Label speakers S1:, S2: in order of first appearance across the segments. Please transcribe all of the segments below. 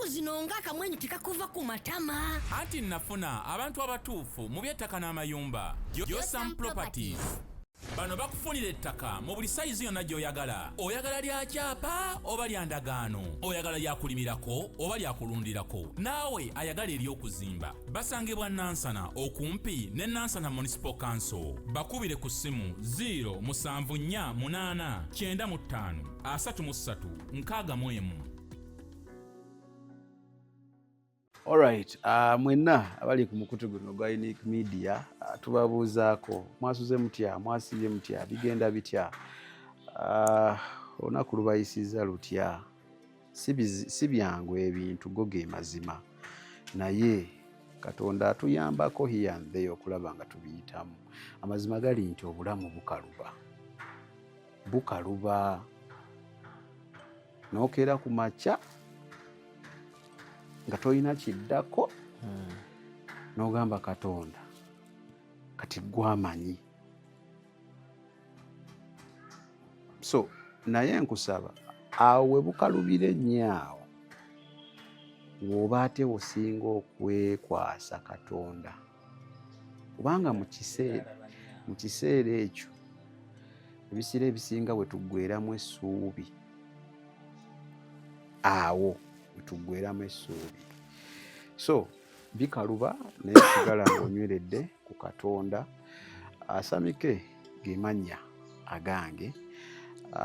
S1: ennaku zino ng'akamwenyu tekakuva ku matama.
S2: Anti nafuna abantu abatuufu mu by'ettaka n'amayumba. Yosam Properties. Bano bakufunira ettaka mu buli sayizi yonna gy'oyagala. Oyagala lya kyapa oba lya ndagaano. Oyagala lya kulimirako oba lya kulundirako. Naawe ayagala ery'okuzimba. Basangibwa Nansana okumpi ne Nansana Municipal Council. Bakubire ku ssimu 0748533
S3: Alright, mwenna abali ku mukutu guno gwa Unique Media tubabuuzaako mwasuze mutya, mwasibye mutya, bigenda bitya, olunaku lubayisiza lutya. Si byangu ebintu go ge mazima, naye Katonda atuyambako here and there okulaba nga tubiyitamu. Amazima gali nti obulamu bukaluba n'okeera ku makya nga tolina kiddako n'ogamba Katonda kati gwamanyi. So naye nkusaba awo we bukalubira ennyo awo w'oba ate osinga okwekwasa Katonda, kubanga mu kiseera ekyo ebisira ebisinga bwe tuggweeramu essuubi, awo tuggweeramu essuubi. So bikaluba naye sigala ng'onyweredde ku Katonda. Asamike ge mannya agange.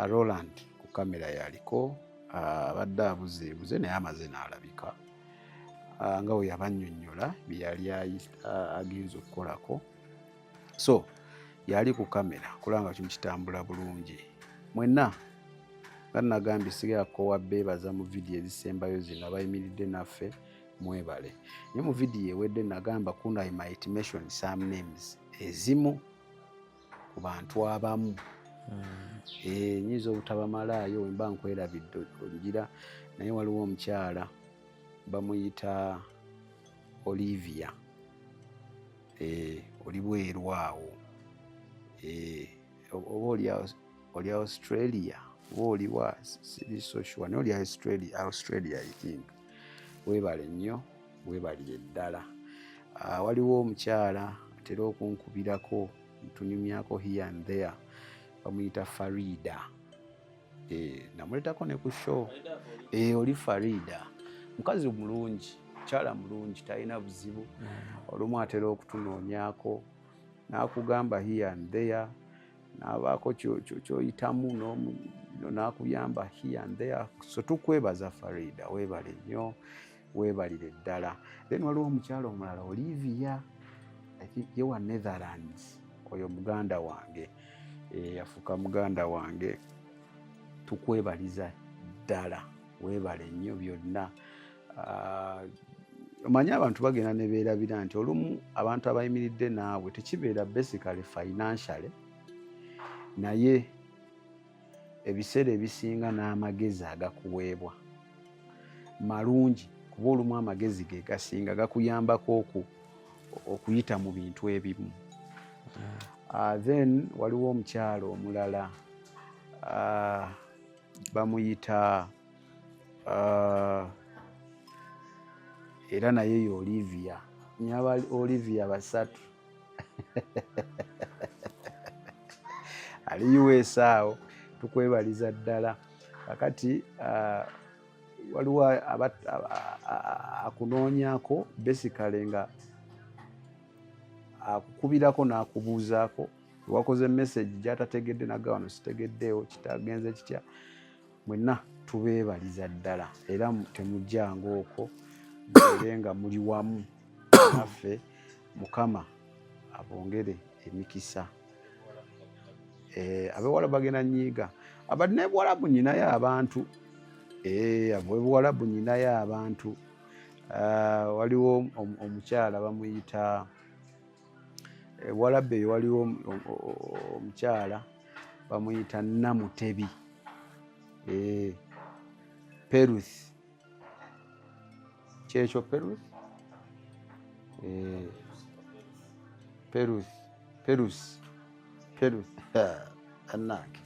S3: Roland ku kamera yaliko, abadde abuzeebuze naye amaze n'alabika nga bwe yabannyonnyola bye yali agenza okukolako. So yali ku kamera kulanga kimu kitambula bulungi. Mwenna nagambye sigako wabbeebaza mu vidiyo ezisembayo zino abayimiridde naffe mwebale. Naye mu vidiyo ewedde nagamba kuno I might mention some names ezimu ku bantu abamu. Nyiza obutabamalaayo wemba nkwerabidde ogira, naye waliwo omukyala bamuyita Olivia. Oli bweru awo. Oba oli Australia, woliwa siri social naye oli Australia I think. Weebale nnyo, weebalire ddala. Waliwo omukyala atera okunkubirako ntunyumyako here and there, bamuyita Farida. Namuletako ne ku show. Oli Farida mukazi mulungi, mukyala mulungi, talina buzibu. Olumu atera okutunoonyako n'akugamba here and there, n'abaako ky'oyitamu n'akuyamba here and there. So tukwebaza Farida, weebale nnyo, weebalire ddala. Then waliwo omukyala omulala Olivia, I think ye wa Netherlands, oyo muganda wange, yafuuka muganda wange. Tukwebaliza ddala, weebale nnyo byonna. Omanyi abantu bagenda ne beerabira nti olumu abantu abayimiridde naawe tekibeera basically financially, naye ebiseera ebisinga n'amagezi agakuweebwa malungi, kuba olumu amagezi ge gasinga gakuyambako okuyita mu bintu ebimu. Then waliwo omukyalo omulala bamuyita era naye yo Olivia, nyaba Olivia basatu. Ali US awo, tukwebaliza ddala. Kakati waliwo akunoonyako basically nga akukubirako n'akubuuzaako, wakoze message gy'atategedde naga wano sitegeddeewo kitagenze kitya. Mwenna tubeebaliza ddala era temujjanga okwo, mubeere nga muli wamu naffe. Mukama abongere emikisa. Ab'ewala bagenda nyiiga n'ebwalabu nyinayo abantu. Ab'ewalabu nyinayo abantu. Waliwo omukyala bamuyita Ewalabu eyo, waliwo omukyala bamuyita Namutebi. Peruth. Kyekyo Peruth? Peruth. Annake.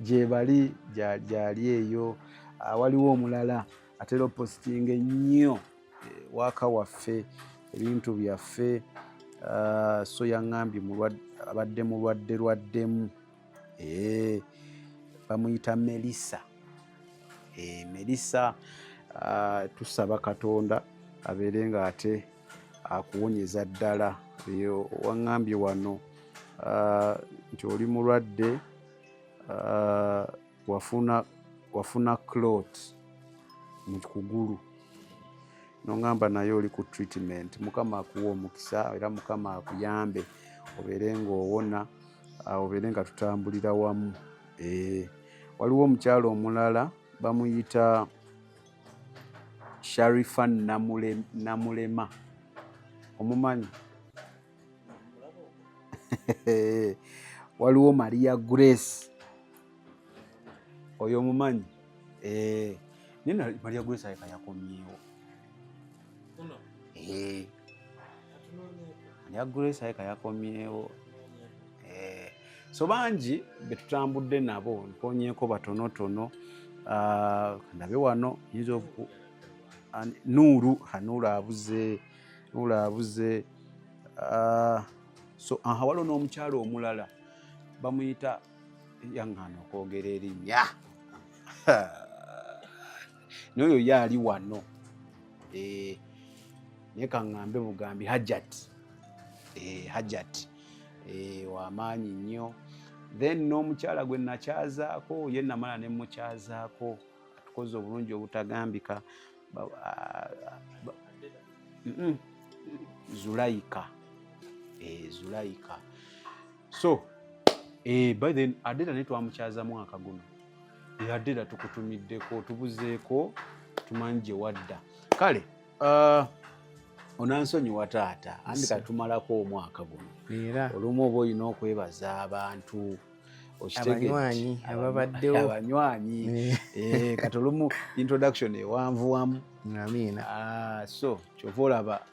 S3: Gye bali gyali eyo. Waliwo omulala atera opositinga ennyo waaka waffe ebintu byaffe. So yaŋŋambye abadde mulwadde bamuyita Melissa. Melissa, tusaba Katonda abeere nga ate akuwonyeza ddala. Waŋŋambye wano nti oli mulwadde, wafuna clot mu kugulu, noŋŋamba naye oli ku treatment. Mukama akuwa omukisa era Mukama akuyambe obeere ng'owona, obeere nga tutambulira wamu. Waliwo omukyalo omulala bamuyita Sharifa Namulema, omumanyi? Waliwo Maria Grace, oyo omumanyi? Nina Maria Grace ayeka yakomyewo. Maria Grace ayeka yakomyewo. So bangi betutambudde nabo, mponyeeko batonotono. Ndabe wano yinza Nuuru abuze. So waliwo n'omukyalo omulala bamuyita, yaŋŋaana okwogera erinnya, n'oyo yaali wano, naye kaŋŋambe mugambi Hajat. W'amaanyi nnyo. Then n'omukyala gwe nakyazaako, ye namala ne mukyazaako, atukoze obulungi obutagambika, Zulaika. So by then Adela ne twamukyaza mwaka guno. Adela tukutumiddeko, tubuzeeko, tumanyi gye wadda. Kale onansonyiwa taata, andi katumalako omwaka guno. Olumu oba olina okwebaza abantu,
S4: abanywanyi ababaddewo,
S3: abanywanyi kati olumu introduction ewanvuwamu.
S4: Amiina.
S3: So kyova olaba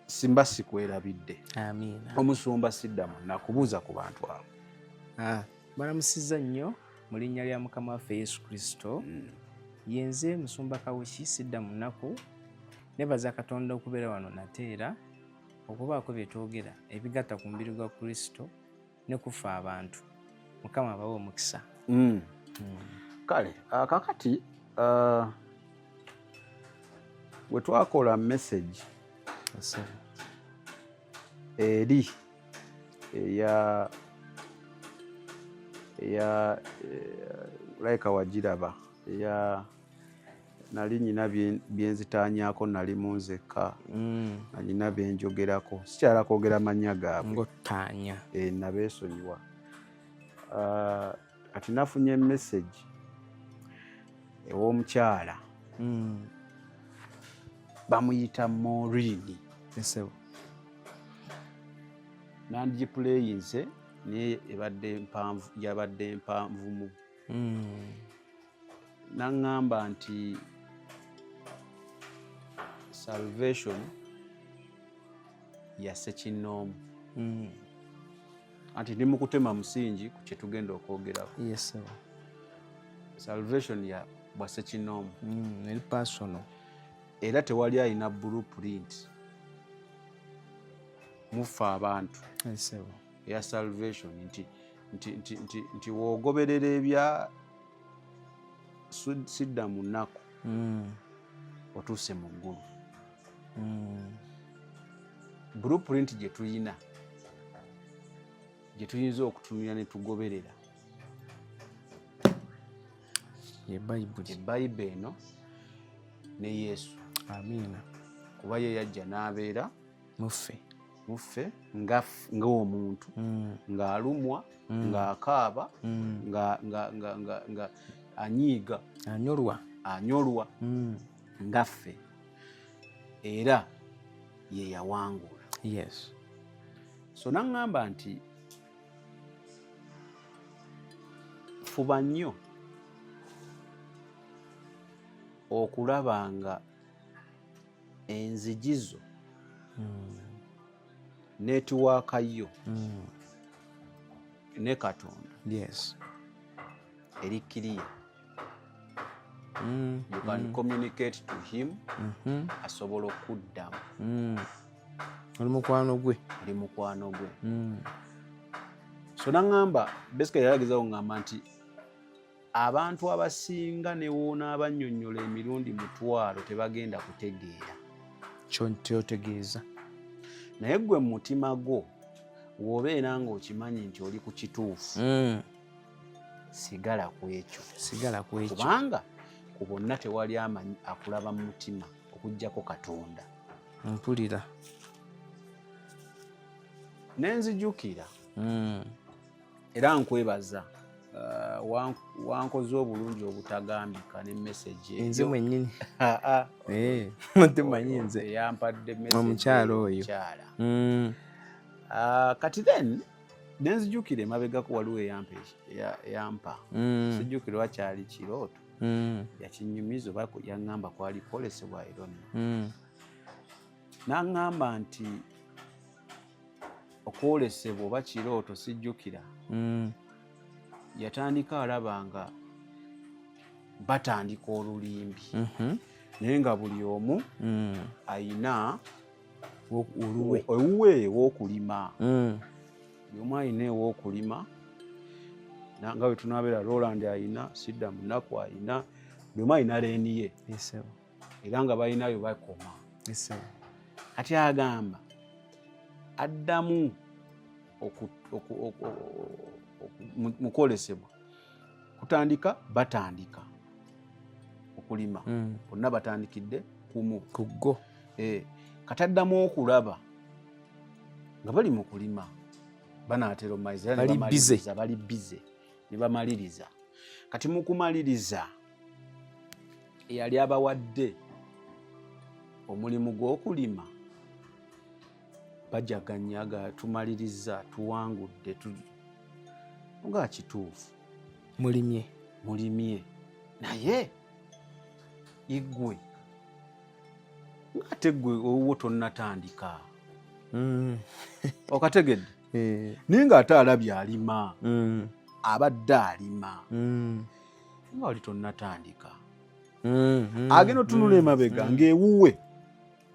S3: simba sikwerabidde.
S4: Amiina.
S3: Omusumba siddamu nakubuuza ku bantu abo.
S4: Balamusizza nnyo mu linnya lya Mukama waffe Yesu Kristo. Yenze Musumba Kawuki sidda mu nnaku, nebaza Katonda okubeera wano nateera okubaako bye twogera ebigatta ku mubiri gwa Kristo ne kufa abantu. Mukama abawe omukisa.
S3: Kale kakati we twakola message eri eya Laika Wagiraba, nali nyina byenzitaanyaako, nali munzekka, nalina byenjogerako, sikyala kwogera mannya gaabwe
S4: ng'ottaanya.
S3: Nabeesonyiwa. Kati nafunye message ew'omukyala bamuyita Maureen. Nandipuleyinze naye yabadde mpanvumu. Naŋŋamba nti salvation ya Ssekinnoomu. Anti ndi mu kutema musingi ku kye tugenda okwogerako. Salvation ya bwa Ssekinnoomu.
S4: Eri personal. Era
S3: tewali alina blueprint. Mufa abantu. Ya salvation nti woogoberera ebya sidda mu nnaku otuuse mu ggulu. Blueprint gye tuyina, gye tuyinza okutunira ne tugoberera,
S4: ye
S3: Bayibuli eno ne Yesu.
S4: Amiina.
S3: Kuba ye yajja n'abeera muffe ng'omuntu, ng'alumwa, ng'akaaba, nga anyiiga, anyolwa ngaffe, era ye yawangula. So naŋŋamba nti fuba nnyo okulaba nga enzigizo netiwaaka yo ne Katonda eri kiriya. You can communicate to him. Asobola okuddamu.
S4: Oli mukwano gwe.
S3: Oli mukwano gwe. So nangamba basically yalagizawo ngamba nti abantu abasinga ne woona abannyonnyola emirundi 1,000 tebagenda kutegeera.
S4: Kyotegeeza.
S3: Naye gwe mu mutima gwo w'obeera ng'okimanyi nti oli ku kituufu. Sigala ku ekyo. Kubanga ku bonna tewali amanyi akulaba mu mutima okuggyako Katonda.
S4: Mpulira.
S3: Nenzijukira. Era nkwebaza. Wankoze obulungi obutagambika ne message eyo.
S4: Nze mwennyini. Mutemanyi nze.
S3: Yampadde message.
S4: Omukyala oyo.
S3: Kati then nenzijukira emabega ku waliwo eyampa. Sijjukira wakyali kirooto. Yakinyumiza oba yaŋŋamba kwali kwolesebwa eronna. N'aŋŋamba nti okwolesebwa oba kirooto sijjukira. Yatandika alaba nga batandika olulimbi. Naye nga buli omu ayina owuwe ew'okulima. Buli omu ayina ew'okulima. Nga bwe tunaabeera Roland ayina, Sidda Munaku ayina, buli omu ayina leeni ye. Era nga balinayo bakoma. Kati agamba addamu mu kwolesebwa batandika okulima. Bonna batandikidde
S4: kuggo.
S3: Kati addamu okulaba nga bali mu kulima banaatera omumaliza bali bize ne bamaliriza. Kati mu kumaliriza eyali abawadde omulimu gw'okulima bajaganyaga tumaliriza tuwangudde nga kituufu mulimye naye igwe ng'ate gwe owuwo tonnatandika. Okategedde naye ng'ate alabye alima. Abadde alima nga oli tonnatandika. Agenda otunula emabega ng'ewuwe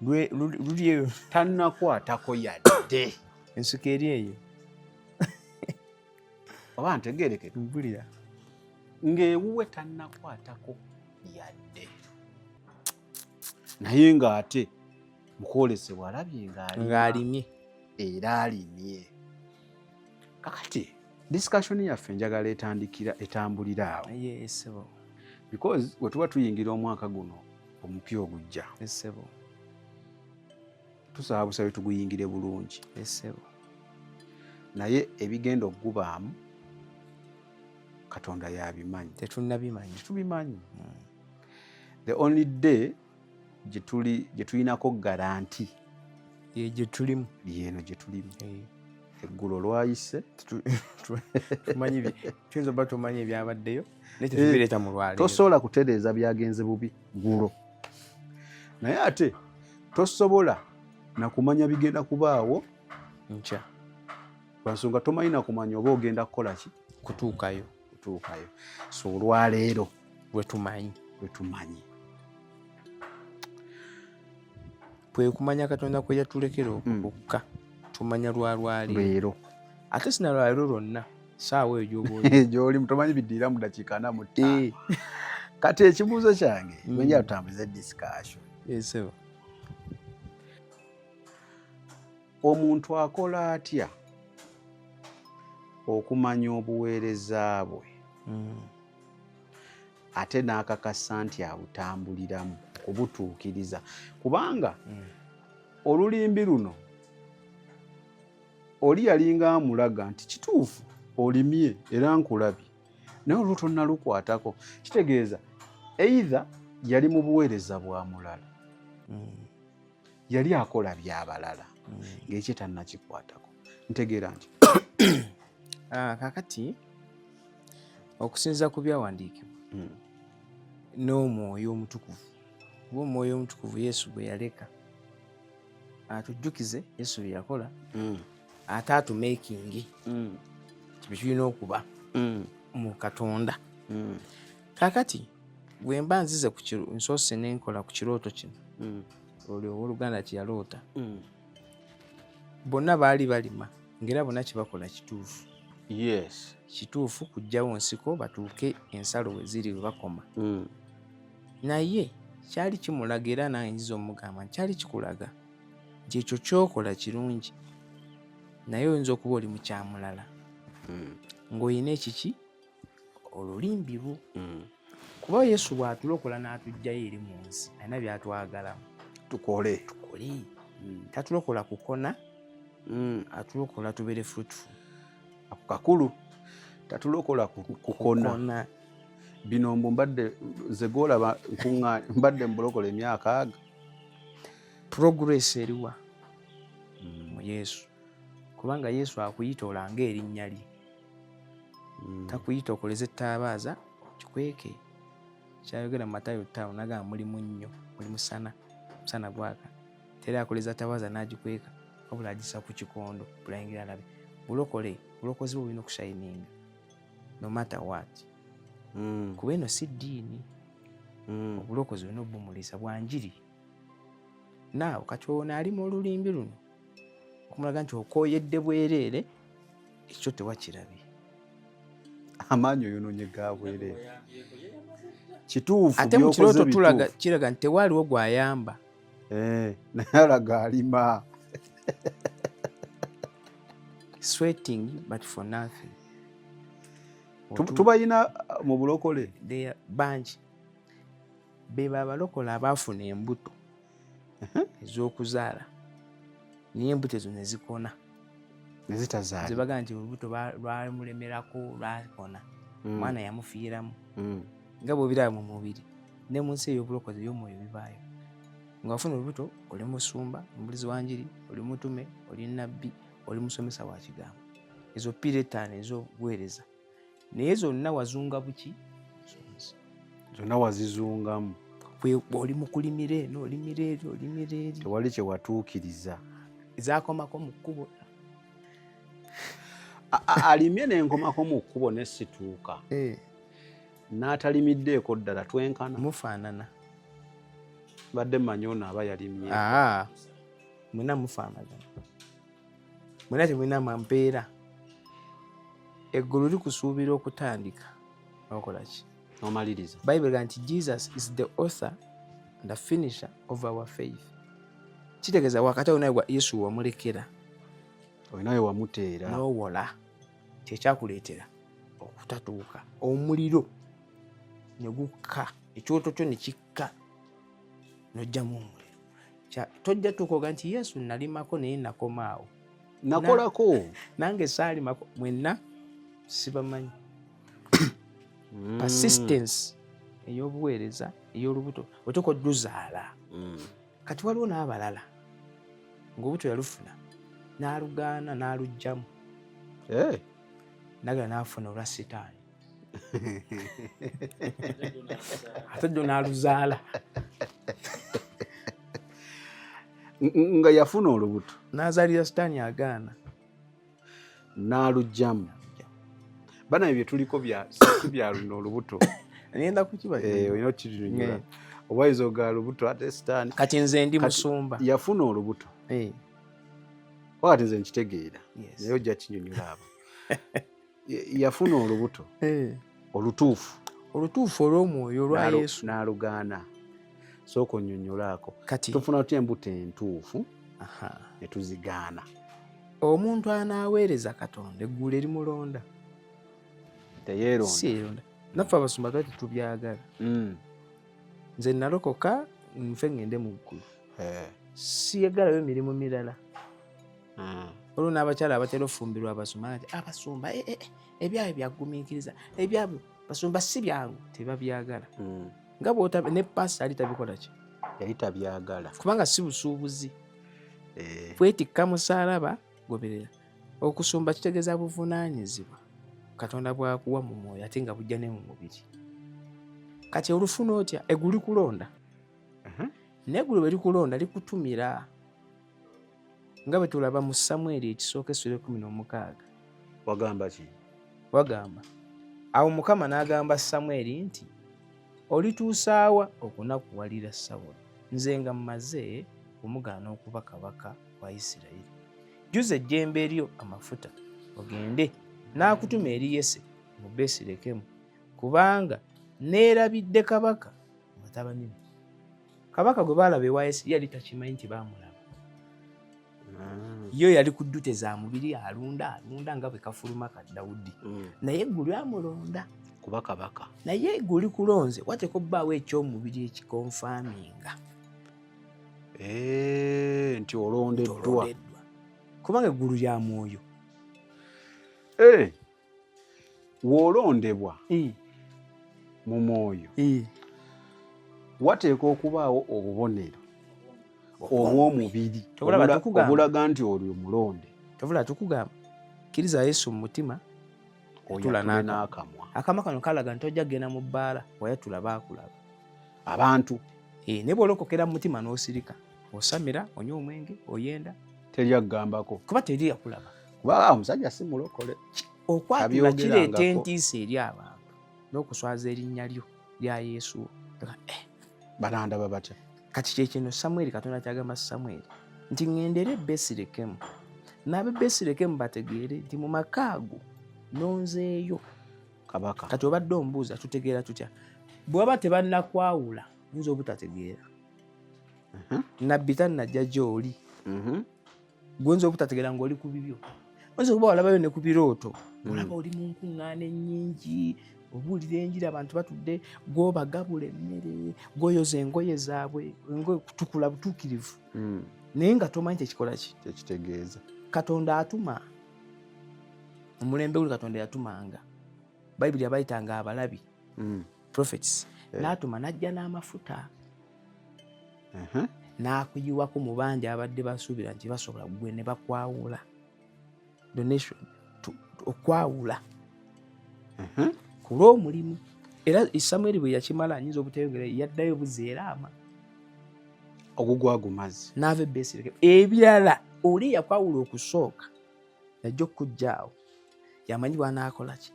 S4: lulyeyo
S3: tannakwatako yadde.
S4: Ensiko eri eyo.
S3: Oba ntegeerekeka.
S4: Mpulira.
S3: Ng'ewuwe tannakwatako yadde. Naye ng'ate mukwolesebwa alabye
S4: ng'alimye.
S3: Era alimye. Kakati discussion yaffe njagala etambulira awo. Because we tuba tuyingira omwaka guno omupya ogujja. Tusaba busabe tuguyingire bulungi. Naye ebigenda okugubaamu Katonda yabimanyi. Tetubimanyi. The only day gye tulinako garanti
S4: gye tulimu.
S3: Yeeno gye tulimu. Eggulo lwayise
S4: tumanyi tuyinza oba tumanyi ebyabaddeyo naye tetubireeta mu lwaleero.
S3: Tosobola kutereeza byagenze bubi gulo. Naye ate tosobola nakumanya bigenda kubaawo
S4: nkya.
S3: Lwa nsonga tomanyi nakumanya oba ogenda kukola ki
S4: kutuukayo.
S3: So olwaleero
S4: bwe tumanyi kwe kumanya Katonda kwe yatulekera okukka. Tumanya lwaleero. Ate sina lwaleero lwonna saawa eyo
S3: gy'oli mutomanyi biddiira mu dakiika 45. Kati ekibuuzo kyange wenja tutambuze discussion. Omuntu akola atya okumanya obuweereza bwe ate n'akakasa nti abutambuliramu kubutuukiriza? Kubanga olulimbi luno oli yalinga amulaga nti kituufu olimye era nkulabye naye olwo tonnalukwatako. Kitegeeza either yali mu buweereza bwa mulala, yali akola by'abalala ng'ekyo tannakikwatako. Ntegeera nti
S4: kakati okusinziira ku byawandiikibwa n'omwoyo omutukuvu, kuba omwoyo omutukuvu Yesu gwe yaleka atujjukize Yesu bye yakola ate atumakingi kibye tulina okuba mu Katonda. Kakati bwe mba nzize ku nsoose n'enkola ku kirooto kino olwo owooluganda kyeyaloota bonna baali balima ngera bonna kyebakola kituufu.
S3: Yes.
S4: Kituufu kujjawo nsiko batuuke ensalo we ziri we bakoma. Naye kyali kimulaga era nange nziza omugamba nti kyali kikulaga nti ekyo kyokola kirungi naye oyinza okuba oli mu kyamulala ng'olina ekiki olulimbi lwo. Kuba Yesu bw'atulokola n'atuggyayo eri mu nsi alina by'atwagalamu
S3: tukole.
S4: tatulokola kukona, atulokola tubeere fruitful.
S3: Ako kakulu tatulokola kukona. Bino mbu mbadde zegolaba nkunga mbadde mbulokola emyaka aga.
S4: Progress eriwa mu Yesu kubanga Yesu akuyita olanga erinnya lye. Takuyita okoleze ettabaaza kikweke. Kyayogera mu Matayo 5 nagamba muli munnyo muli musana musana gwaka tera akoleza tabaaza n'agikweka wabula agisa ku kikondo bulayingira alabe. Bulokozi bwe bulina okushininga no matter what. Kuba eno si ddiini. Obulokozi bulina obumulisa bwanjiri. Naawe kati ono ali mu lulimbi luno okumulaga nti okooyedde bwereere ekyo tewakirabye.
S3: Amaanyi oyonoonye ga bwereere. Kituufu
S4: ate mu kirooto tulaga kiraga nti tewaaliwo gw'ayamba.
S3: Naye alaga alima.
S4: Sweating but for nothing.
S3: Tubayina mu bulokole
S4: bangi be babalokola abaafuna embuto ez'okuzaala naye embuto ezo ne zikona
S3: ne zitazaala.
S4: Zibaga nti olubuto lwamulemerako lwakona omwana yamufiiramu. Nga bw'obiraba mu mubiri ne mu nsi ey'obulokozi ey'omwoyo bibaayo. Nga wafuna olubuto oli musumba omubulizi wa njiri oli mutume oli nabbi oli musomesa wa kigambo. Ezo ppira ettaano ez'obuweereza naye zonna wazunga buki?
S3: Zonna wazizungamu.
S4: Oli mu kulimira eno olimira eri olimira eri.
S3: Tewali kye watuukiriza.
S4: Ezaakomako mu kkubo.
S3: Alimye n'enkomako mu kkubo n'essituuka. N'atalimiddeeko ddala twenkana.
S4: Mufaanana.
S3: Badde mmanyi ono aba yalimye.
S4: Mwena mufaanagana. Mwena temwina mampeera. Eggulu likusuubira okutandika okola ki?
S3: Omaliriza.
S4: Bible gamba nti Jesus is the author and the finisher of our faith. Kitegeeza wakati awo naye Yesu wamulekera
S3: olinawe wamuteera
S4: n'owola kyekyakuleetera okutatuuka omuliro ne gukka ekyoto kyo ne kikka n'ojjamu omuliro. Tojja tukoga nti Yesu nalimako naye nakoma awo
S3: nakolako
S4: nange saalimako mwenna sibamanyi. Persistence ey'obuweereza ey'olubuto oteeka odduzaala. Kati waliwo n'abalala ng'obuto yalufuna n'alugaana n'aluggyamu nagala n'afuna olwa Setaani ate ddyo n'aluzaala
S3: nga yafuna olubuto
S4: n'azaalira Setaani agaana
S3: n'aluggyamu. Bana ebyo tuliko bya luno olubuto.
S4: Ngenda kukiba
S3: olina okirinyula obwayiza oga lubuto ate Setaani.
S4: Kati nze ndi musumba
S3: yafuna olubuto wakati nze nkitegeera naye ojja kinyonyola abo. Yafuna olubuto
S4: olutuufu olw'omwoyo olwa Yesu
S3: n'alugaana. Sooka onnyonnyolaako
S4: kati
S3: tufuna tutya embuto entuufu ne tuzigaana.
S4: Omuntu anaaweereza Katonda eggulu erimulonda
S3: teyeeronda.
S4: Si yeeronda. Naffe abasumba twali tetubyagala. Nze nalokoka nfe ngende mu ggulu. Siyagalayo emirimu mirala. Olwo n'abakyala abatera ofumbirwa abasumba nti abasumba ebyabwe byagumiikiriza ebyabwe basumba si byangu tebabyagala. Nga bw'otaba ne paasi ali tabikola ki?
S3: Yali tabyagala
S4: kubanga si busuubuzi. Bwetikka musaalaba goberera. Okusumba kitegeeza buvunaanyizibwa Katonda bw'akuwa mu mwoyo ate nga bujja ne mu mubiri. Kati olufuna otya? Eggulu likulonda. N'eggulu bwe likulonda likutumira. Nga bwe tulaba mu Samweri ekisooka essula 16.
S3: Wagamba ki?
S4: Wagamba awo Mukama n'agamba Samweri nti olituusaawa okunakuwalira Sawulo nze nga mmaze okumugaana okuba kabaka wa Isirayiri. Jjuza ejjembe eryo amafuta ogende n'akutuma eri Yese mu Besirekemu, kubanga neerabidde kabaka mu batabani be. Kabaka gwe baalaba ewa Yese yali takimanyi nti baamulaba. Yo yali ku ddute za mubiri alunda nga bwe kafuluma ka Dawudi. Naye ggwe lyamulonda
S3: kuba kabaka.
S4: Naye ggwe likulonze wateko bbaawo ekyomubiri ekikonfaaminga
S3: nti olondeddwa.
S4: Kubanga eggulu lya mwoyo.
S3: W'olondebwa mu mwoyo wateeka okubaawo obubonero obw'omubiri obulaga nti oli omulonde.
S4: Tobula tukugamba kkiriza Yesu mu mutima
S3: oyatule n'akamwa.
S4: Akamwa kano kalaga nti ojja kgenda mu bbaala wayatula baakulaba
S3: abantu.
S4: Ne bw'olokokera mu mutima n'osirika osamira onywa omwenge oyenda
S3: teri akugambako
S4: kuba teri yakulaba.
S3: Kuba omusajja si mulokole.
S4: Okwatula kireeta entiisa eri abantu n'okuswaza erinnya lyo lya Yesu.
S3: Banandaba batya?
S4: Kati kyekino Samweri Katonda kyagamba Samweri nti ŋŋendere Besirekemu, n'ab'e Besirekemu bategeere nti mu maka ago nonzeeyo
S3: kabaka.
S4: Kati obadde ombuuza tutegeera tutya? Bw'aba tebannakwawula nza obutategeera. Nabbi tannajja gy'oli gwenza obutategeera ng'oli ku bibyo. Oyinza okuba walabayo ne ku birooto olaba oli mu nkuŋŋaana ennyingi obuulira enjiri abantu batudde gw'obagabula emmere gw'oyoza engoye zaabwe engoye kutukula butuukirivu naye nga tomanyi tekikola ki
S3: tekitegeeza.
S4: Katonda atuma omulembe guli Katonda yatumanga Bayibuli abayitanga abalabi prophets n'atuma n'ajja n'amafuta n'akuyiwako mu bangi abadde basuubira nti basobola gwe ne bakwawula donation okwawula ku lw'omulimu. Era Samweri bwe yakimala anyinza obutayogera yaddayo buzeeraama
S3: ogugwagumazi
S4: n'ava e Besirekemu. Ebirala oli yakwawula okusooka yajja okujjaawo yamanyi bw'anaakola ki,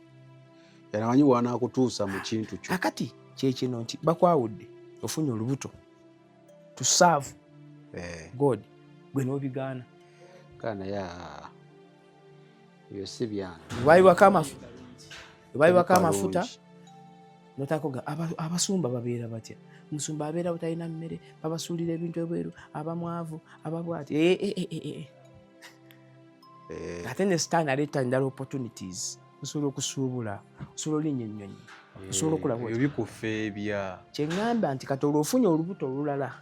S3: yamanyi bw'anaakutuusa mu kintu kyo.
S4: Akati kyekino nti bakwawudde ofunye olubuto to serve God gwe n'obigaana.
S3: Kana ya yosi byange
S4: bayiwako amafuta notakoga abasumba babeera batya? Omusumba abeera butalina mmere, babasuulira ebintu ebweru, abamwavu, ababwati. Ate ne sitaani aleeta endala opportunities. Osobola okusuubula, osobola olinnya ennyonyi, osobola okulaba
S3: ebikufa ebya.
S4: Kye ŋŋamba nti kati olwofunye olubuto olulala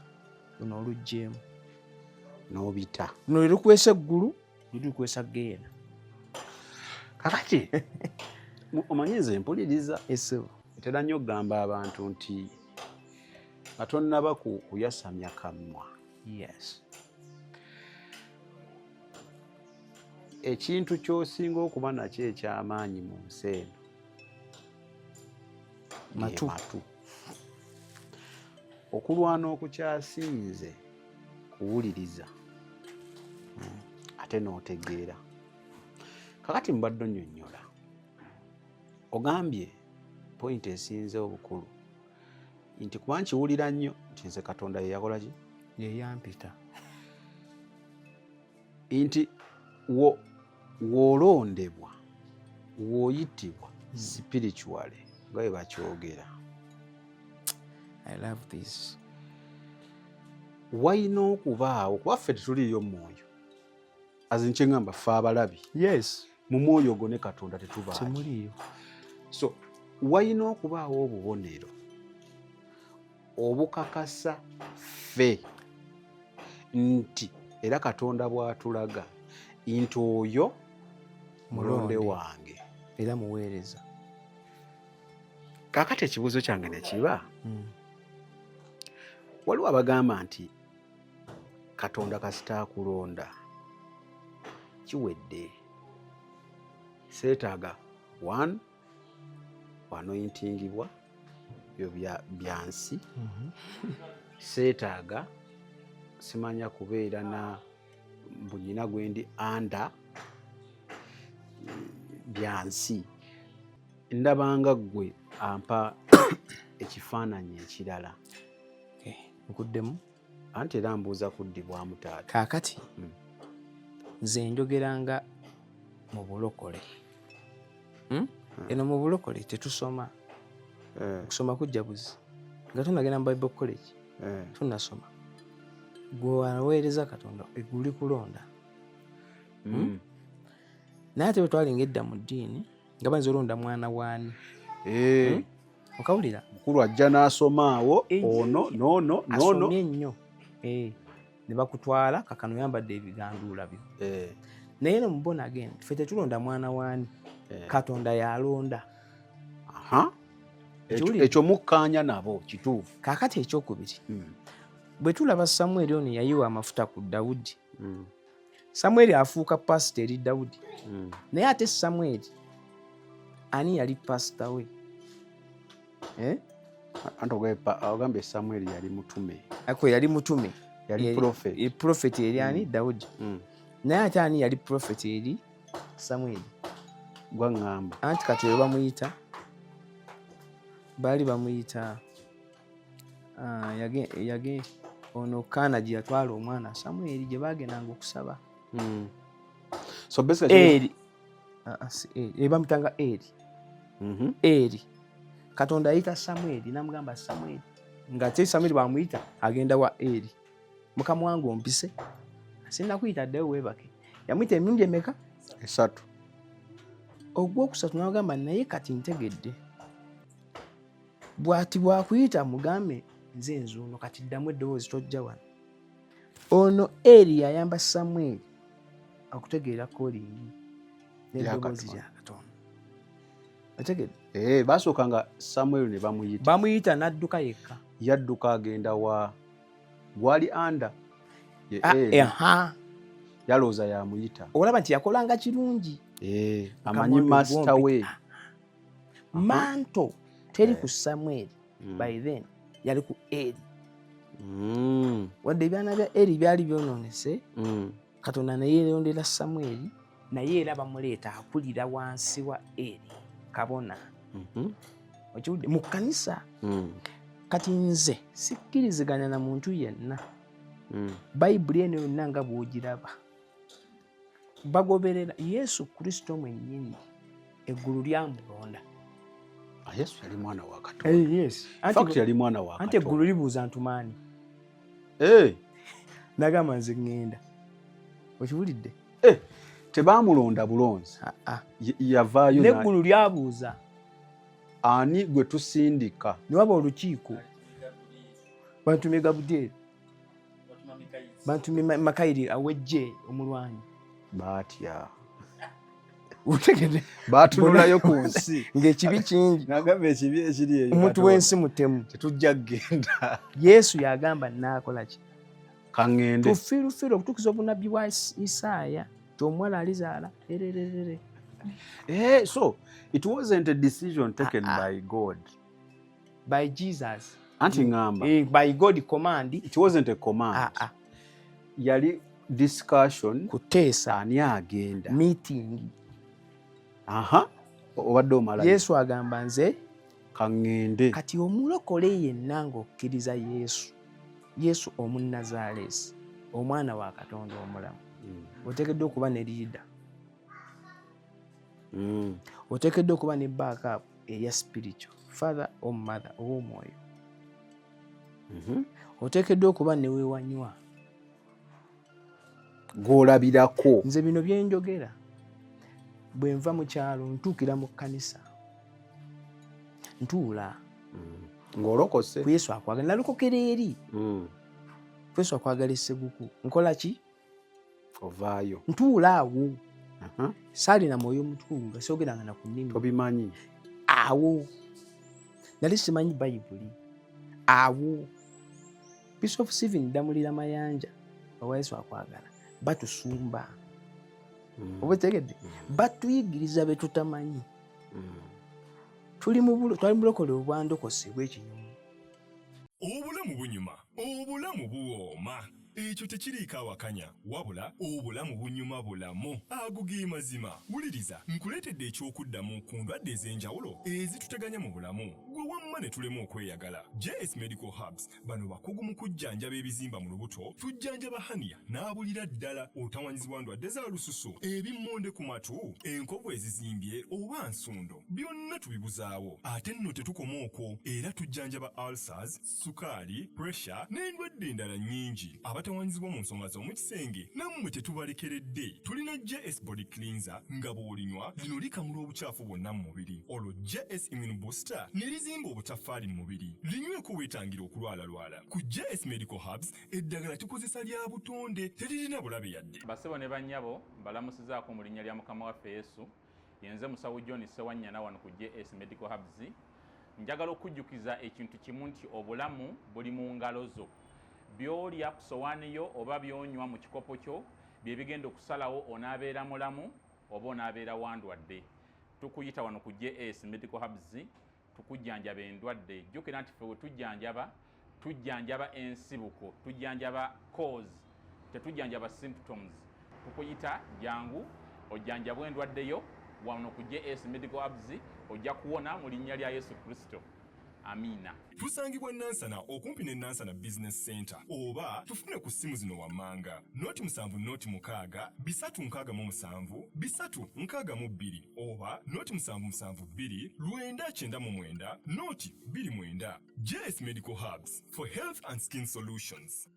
S4: luno oluggyemu
S3: n'obita
S4: luno lwe lukwesa eggulu luli lukwesa geena.
S3: Kakati omanyize mpuliriza
S4: Esebo
S3: ntera nnyo okugamba abantu nti atonnaba kuyasamya kamwa.
S4: Yes.
S3: Ekintu ky'osinga okuba nakyo eky'amaanyi mu nsi eno
S4: matu.
S3: Okulwana okukyasinze kuwuliriza ate n'otegeera. Kakati mbadde nnyonnyola ogambye point esinze obukulu nti kuba nkiwulira nnyo nti nze Katonda ye yakola ki?
S4: Ye yampita.
S3: Nti w'olondebwa w'oyitibwa spiritually nga bwe bakyogera.
S4: I love this.
S3: Wayina okubaawo kuba ffe tetuliiyo mu mwoyo azinkyeŋŋamba ffe abalabi.
S4: Yes.
S3: Mu mwoyo ogwo ne Katonda tetubaayo.
S4: Temuliiyo.
S3: So wayina okubaawo obubonero obukakasa ffe nti era Katonda bw'atulaga nti oyo mulonde wange
S4: era muweereza.
S3: Kaakati ekibuuzo kyange ne kiba waliwo abagamba nti Katonda kasita akulonda kiwedde, seetaaga one wanointingibwa byo byansi, seetaaga simanya kubeera na mbunyina gwendi anda byansi. Ndabanga gwe ampa ekifaananyi ekirala.
S4: Nkuddemu
S3: anti era mbuuza kuddibwamu taata.
S4: Kaakati nze njogeranga mu bulokole. Eno mu bulokole tetusoma. Okusoma kujja buzi. Nga tunagenda mu Bible College tunasoma. Gwe waweereza Katonda eguli kulonda. Naye ate bwe twalinga edda mu ddiini nga bayinza olonda mwana waani. Okawulira
S3: mukulu ajja n'asoma awo ono noono
S4: asomye ennyo. Ne bakutwala kakano yambadde ebiganduula byo. Naye no mubona agenda ffe tetulonda mwana waani. Katonda yalonda.
S3: Ekyo mukkaanya nabo kituufu.
S4: Kaakati ekyokubiri bwe tulaba Samweri ono yayiwa amafuta ku Dawudi. Samweri afuuka pasita eri Dawudi. Naye ate Samweri ani yali pasita we?
S3: Anti ogambye Samweri yali mutume.
S4: Ako yali mutume.
S3: Yali prophet.
S4: Prophet eri ani? Dawudi. Naye ate ani yali prophet eri Samweri?
S3: Gwangamba.
S4: Anti kati we bamuyita baali bamuyita yage ono Kaana gye yatwala omwana Samweri gye bagendanga okusaba.
S3: So basically
S4: Eri bamutanga Eri. Eri Katonda ayita Samweri namugamba Samweri nga te Samweri bamuyita agenda wa Eri. Mukama wange ompise sinna kuyita ddeyo weebake. Yamuyita emirundi emeka?
S3: 3.
S4: Ogwokusatu n'agamba naye kati ntegedde. Bw'ati bwakuyita mugambe nze nzuuno kati ddamu eddoboozi tojja wano. Ono Eri yayamba Samweri okutegeera kolingi n'eddoboozi lya Katonda. Otegedde?
S3: Basookanga Samweri ne
S4: bamuyita n'adduka yekka.
S3: Yadduka agenda wa gwali anda. Yalooza yamuyita.
S4: Olaba nti yakolanga kirungi.
S3: Amanyi master we.
S4: Manto teri ku Samweri. By then yali ku Eri. Wadde ebyana bya Eri byali byonoonese. Katonda naye yeerondera Samweri naye era bamuleeta akulira wansi wa Eri kabona. Okiwudde mu kkanisa. Kati nze sikkiriziganya na muntu yenna. Bayibuli eno yonna nga bw'ogiraba bagoberera Yesu Kristo mwennyini eggulu lyamulonda.
S3: Yesu yali mwana wa Katonda.
S4: Yes.
S3: Fact yali mwana wa Katonda.
S4: Anti eggulu libuuza ntumaani. Nagamba nze ŋŋenda. Okiwulidde?
S3: Tebaamulonda bulonzi. Yavaayo
S4: n'eggulu lyabuuza
S3: ani gwe tusindika.
S4: Ne waba olukiiko bantumye Gabudyeri bantumye Makayiri awejje omulwanyi
S3: baatya.
S4: Utegedde?
S3: Baatunulayo ku nsi
S4: ng'ekibi kingi.
S3: Nagamba ekibi ekiri eyo
S4: omuntu w'ensi mutemu
S3: tetujja kgenda.
S4: Yesu yagamba naakola ki?
S3: Kaŋŋende.
S4: Tufiirufiiru okutuukiza obunabbi bwa Isaaya ti omuwala alizaala erererere.
S3: So it wasn't a decision taken by God.
S4: By Jesus.
S3: Anti ngamba.
S4: By God command.
S3: It wasn't a command. Yali discussion.
S4: Kuteesa.
S3: Ani agenda.
S4: Meeting.
S3: Obadde omala.
S4: Yesu agamba nze
S3: kaŋŋende.
S4: Kati omulokole yenna ng'okkiriza Yesu. Yesu omunnazaaleesi omwana wa Katonda omulamu. Oteekeddwa okuba ne leader. Oteekeddwa okuba ne backup eya spiritual father or mother ow'omwoyo. Oteekeddwa okuba ne weewanywa
S3: gw'olabirako.
S4: Nze bino bye njogera bwe nva mu kyalo ntuukira mu kkanisa ntuula
S3: ng'olokose
S4: ku Yesu akwagala nalokokera eri ku Yesu akwagala esseguku nkola ki?
S3: Ovaayo
S4: ntuula awo. Saalina mwoyo mutukuvu nga soogeranga na ku nnimi.
S3: Tobimanyi
S4: awo nali simanyi Bayibuli awo. Bishop Stephen Damulira Mayanja owa Yesu akwagala batusumba. Oba tegedde batuyigiriza be tutamanyi. Twali mu bulokole obwandokose bw'ekinyumu.
S5: Obulamu bunyuma, obulamu buwooma. Ekyo tekiriiko awakanya wabula obulamu bunyuma bulamu agugi mazima. Wuliriza nkuleetedde ekyokuddamu ku ndwadde ez'enjawulo ezituteganya mu bulamu. Gwe wamma ne tulema okweyagala. JS Medical Hubs bano bakugu mu kujjanjaba ebizimba mu lubuto, tujjanjaba hania n'abulira ddala otawanyizibwa ndwadde za lususu, ebimmonde ku matu, enkovu ezizimbye oba nsundo, byonna tubibuzaawo. Ate nno tetukoma okwo, era tujjanjaba ulcers, sukaali, pressure n'endwadde endala nnyingi. Abatawanyizibwa mu nsonga z'omu kisenge nammwe tetubalekeredde. Tulina JS Body Cleanser nga bw'olinywa lino likamula obucaafu bwonna mu mubiri. Olwo JS Immune Booster ne lizimba obutafaali mu mubiri. Linyweko weetangira okulwalalwala. Ku JS Medical Hubs eddagala tukozesa lya butonde, teririna bulabe yadde.
S2: Basebo ne bannyabo mbalamusizaako mu linnya lya Mukama waffe Yesu. Yenze musawo John Sewanyana wano ku JS Medical Hubs. Njagala okujjukiza ekintu kimu nti obulamu buli mu ngalo zo. By'olya ku sowaani yo oba by'onywa mu kikopo kyo bye bigenda okusalawo onaabeera mulamu oba onaabeera wandwadde. Tukuyita wano ku JS Medical Hubs tukujjanjaba endwadde. Jjukira nti ffe we tujjanjaba ensibuko, tujjanjaba cause, tetujjanjaba symptoms. Tukuyita jangu ojjanjabwa endwadde yo wano ku JS Medical Hubs ojja kuwona mu linnya lya Yesu Kristo. Amina.
S5: Tusangibwa Nansana okumpi ne Nansana Business Center oba tufune ku simu zino wammanga noti 7 bisatu nkaga mu 7 bisatu nkaga mu 2 oba noti 772 999 noti 29. JS Medical Hubs for health and skin solutions.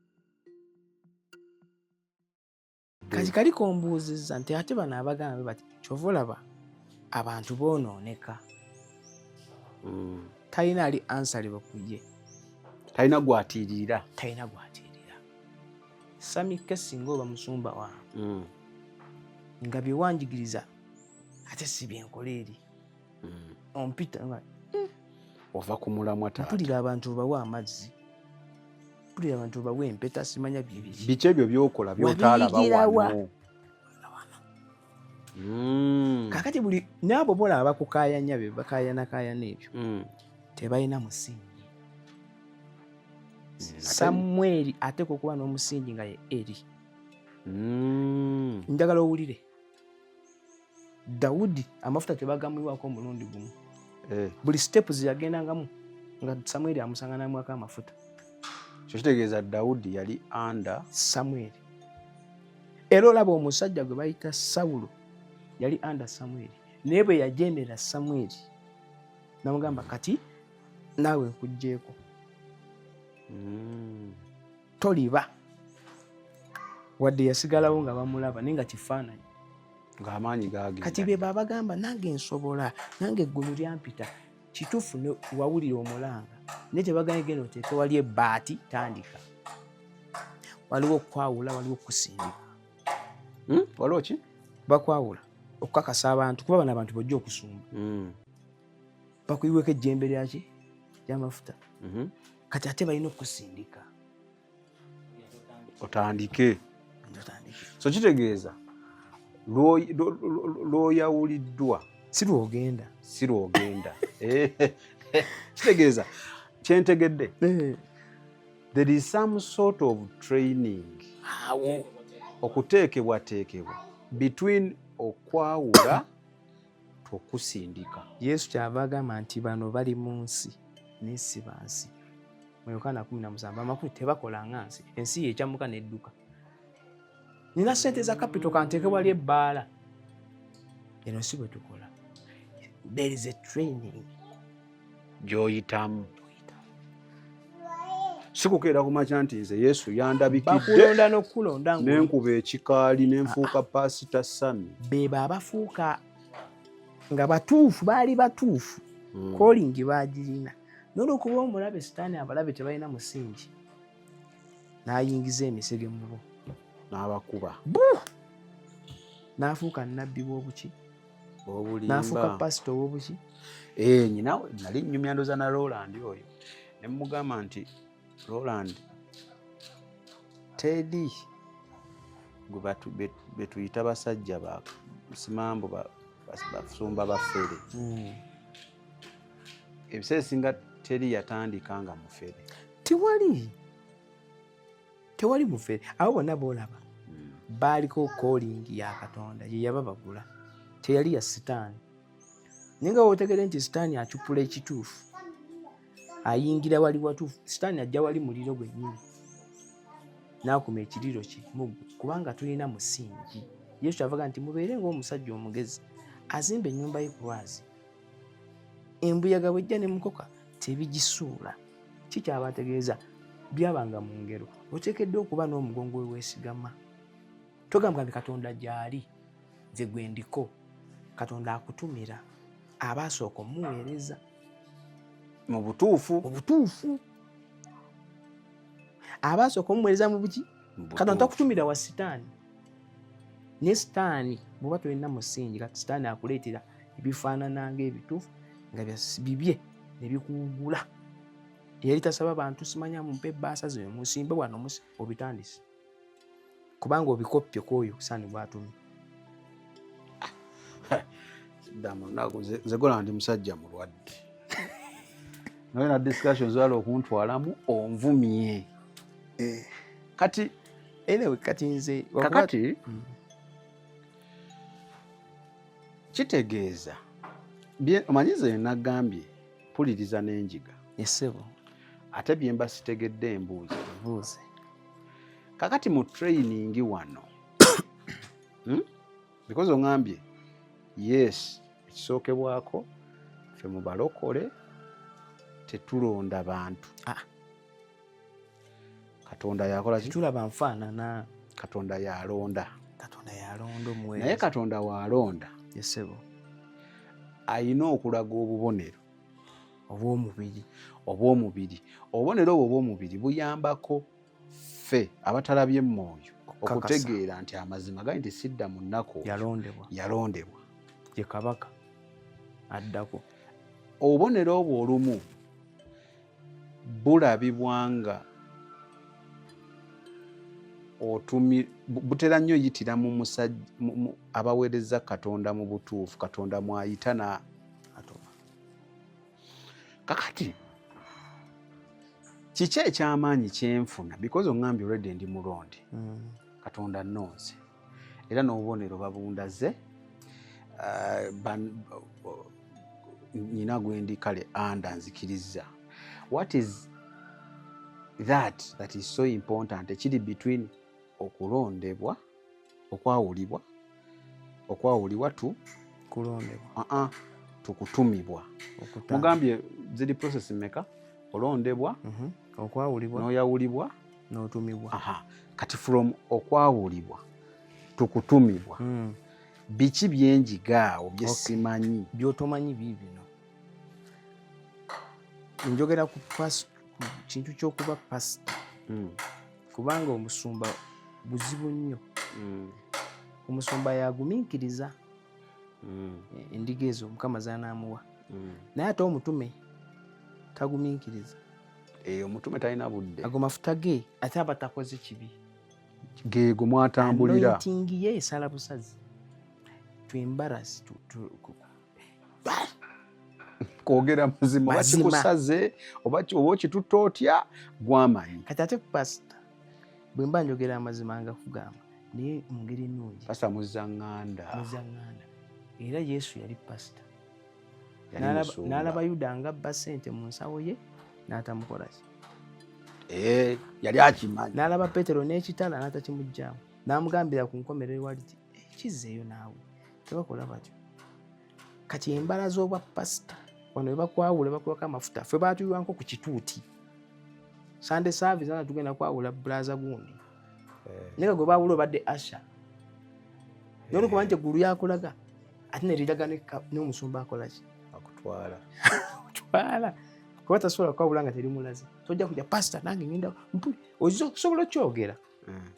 S4: Kati kaliko mbuuzizza nti ate bano abagambe bati kyova olaba abantu boonooneka. Talina ali answerable ku ye.
S3: Talina gwatiirira.
S4: Samike singa oba musumba wange nga bye wanjigiriza ate si byenkola eri. Ompita nga
S3: ova ku mulamwa taata.
S4: mpulira abantu bawa amazzi, mpulira abantu bawa empeta, simanya bibiri.
S3: Biki ebyo by'okola by'otaalaba wano?
S4: Kakati buli n'abo bola abakukaayanya be bakaayana ebyo tebalina musingi. Samweri ateeka okuba n'omusingi nga ye eri. Njagala owulire Dawudi amafuta tebagamuwako omulundi gumu. Buli steps yagendangamu nga Samweri amusanga n'amwako amafuta.
S3: Kyo kitegeeza Dawudi yali under
S4: Samweri. Era olaba omusajja gwe bayita Sawulo yali under Samweri. Naye bwe yagendera Samweri n'amugamba kati naawe nkugjeeko. Toliba. Wadde yasigalawo nga bamulaba naye nga kifaananyi.
S3: Ng'amaanyi gaagenda.
S4: Kati be babagamba nange nsobola, nange eggulu lyampita. Kituufu ne wawulira omulanga. Naye tebaganye genda oteeke wali ebbaati tandika. Waliwo okwawula, waliwo okusindika.
S3: Waliwo ki?
S4: Bakwawula okukakasa abantu kuba bano abantu bojja okusumba. Bakuyiweko ejjembe lyaki ly'amafuta. Kati ate balina okusindika.
S3: Otandike. So kitegeeza lw'oyawuliddwa
S4: si lw'ogenda.
S3: Kitegeeza kyentegedde. There is some sort of training okuteekebwateekebwa between okwawula okusindika.
S4: Yesu kyava agamba nti bano bali mu nsi naye si ba nsi. Mu Yokaana 17 amakulu tebakola nga nsi. Ensi yeekyamuka n'edduka. Nina ssente za kapito kanteeke wali ebbaala. Eno si bwe tukola. There is a training
S3: gy'oyitamu. Sikukeera ku makya nti nze Yesu yandabikidde.
S4: Bakulonda n'okulonda
S3: n'enkuba ekikaali n'enfuuka Pasita Sami.
S4: Beba abafuuka nga batuufu, baali batuufu. Calling baagirina. N'olwokuba omulabe sitaani abalabe tebalina musingi. N'ayingiza emisege mu bo.
S3: N'abakuba.
S4: N'afuuka nnabbi w'obuki.
S3: Obulimba.
S4: N'afuuka pasita w'obuki.
S3: Nyinawe nali nnyumya ndoza na Roland oyo. Ne mugamba nti Roland tedi gwe betuyita basajja ba simambo basumba bafere. Ebiseera singa teri yatandika nga mufere. Tewali mufere. Abo bonna boolaba baaliko calling ya Katonda ye yababagula. Teyali ya sitaani. Naye nga wootegere nti sitaani acupula ekituufu
S4: ayingira wali watuufu sitaani ajja wali muliro gwennyini n'akuma ekiriro kye kubanga tulina musingi. Yesu avuga nti mubeere ng'omusajja omugezi azimba ennyumba ye ku lwazi, embuyaga bw'ejja ne mukoka tebigisuula. Kikyaba ategeeza byabanga mu ngero. Oteekeddwa okuba n'omugongo we weesigama. Togamba nti Katonda gy'ali nze gwe ndiko. Katonda akutumira aba asooka omuweereza
S3: mu butuufu
S4: aba asooka omuweereza mu buki. Katonda takutumira wa sitaani. Ne sitaani bw'oba tolina musingi kati sitaani akuleetera ebifaanana ng'ebituufu nga bibye ne bikuwugula. Yali tasaba bantu simanya mumpe ebbaasa ze musimbe wano obitandise kubanga obikoppye kwoyo saani bw'atumye.
S3: Nze gola ndi musajja mulwadde. Naye na discussions wali okuntwalamu onvumye. Kati
S4: anyway kati nze
S3: kakati kitegeeza omanyize nagambye mpuliriza n'enjiga
S4: esebo
S3: ate byemba sitegedde embuuzi. Kakati mu training wano because ongambye yes ekisookebwako ffe mu balokole tetulonda bantu. Katonda yakola ki?
S4: Tulaba nfaanana.
S3: Katonda yalonda.
S4: Katonda yalonda omuweereza.
S3: Naye Katonda waalonda
S4: yesebo
S3: ayina okulaga obubonero obw'omubiri. Obubonero obwo obw'omubiri buyambako ffe abatalabye mwoyo okutegeera nti amazima gali nti sidda mu nnaku yalondebwa
S4: ye kabaka addako.
S3: Obubonero obwo olumu bulabibwanga butera nnyo yitira mu musajja abaweereza Katonda mu butuufu. Katonda mwayita n'atuma. Kakati kiki eky'amaanyi kyenfuna because oŋŋambye already ndi mulondi. Katonda nnonze era n'obubonero babundaze. Nina gwendi kale anda nzikiriza. What is that is so important ekiri between okulondebwa okwawulibwa kulondebwa tukutumibwa. Mugambye ziri process mmeka? Olondebwa,
S4: okwawulibwa,
S3: n'oyawulibwa,
S4: n'otumibwa.
S3: Kati from okwawulibwa tukutumibwa biki byenjigaawo bye simanyi
S4: by'otomanyi biibino? Njogera ku kintu ky'okuba pasita kubanga omusumba buzibu nnyo. Omusumba yagumiikiriza endiga ezo Mukama z'anaamuwa, naye ate omutume tagumiikiriza.
S3: Omutume talina budde.
S4: Ago mafuta ge ate aba takoze kibi,
S3: geego mwatambulira.
S4: Anointing ye esala busazi. Twembarasi
S3: kwogera mazima oba kikusaze oba okituta otya gwamanyi.
S4: Kati ate pasita bwe mba njogera amazima nga kugamba naye mu ngeri ennungi.
S3: Pasita muzaŋŋanda.
S4: Era Yesu yali pasita. N'alaba Yuda ng'abba ssente mu nsawo ye n'atamukola ki?
S3: Yali akimanyi.
S4: N'alaba Peetero n'ekitala n'atakimuggyaamu. N'amugambira ku nkomerero wali ti kizzeeyo naawe tebakola batyo. Kati embala z'obwa pasita wano we bakwawula bakulako amafuta ffe baatuyiwanko ku kituuti. Sunday service ana tugenda kwawula bulaza gundi. Naye gwe baawula obadde asha. Naye olikuba nti eggulu yakulaga ate ne liraga n'omusumba akola ki?
S3: Akutwala.
S4: Twala. Kuba tasobola kwawula nga teri mulaze. Tojja kujja pasita nange ngenda mpuli. Osobola okyogera.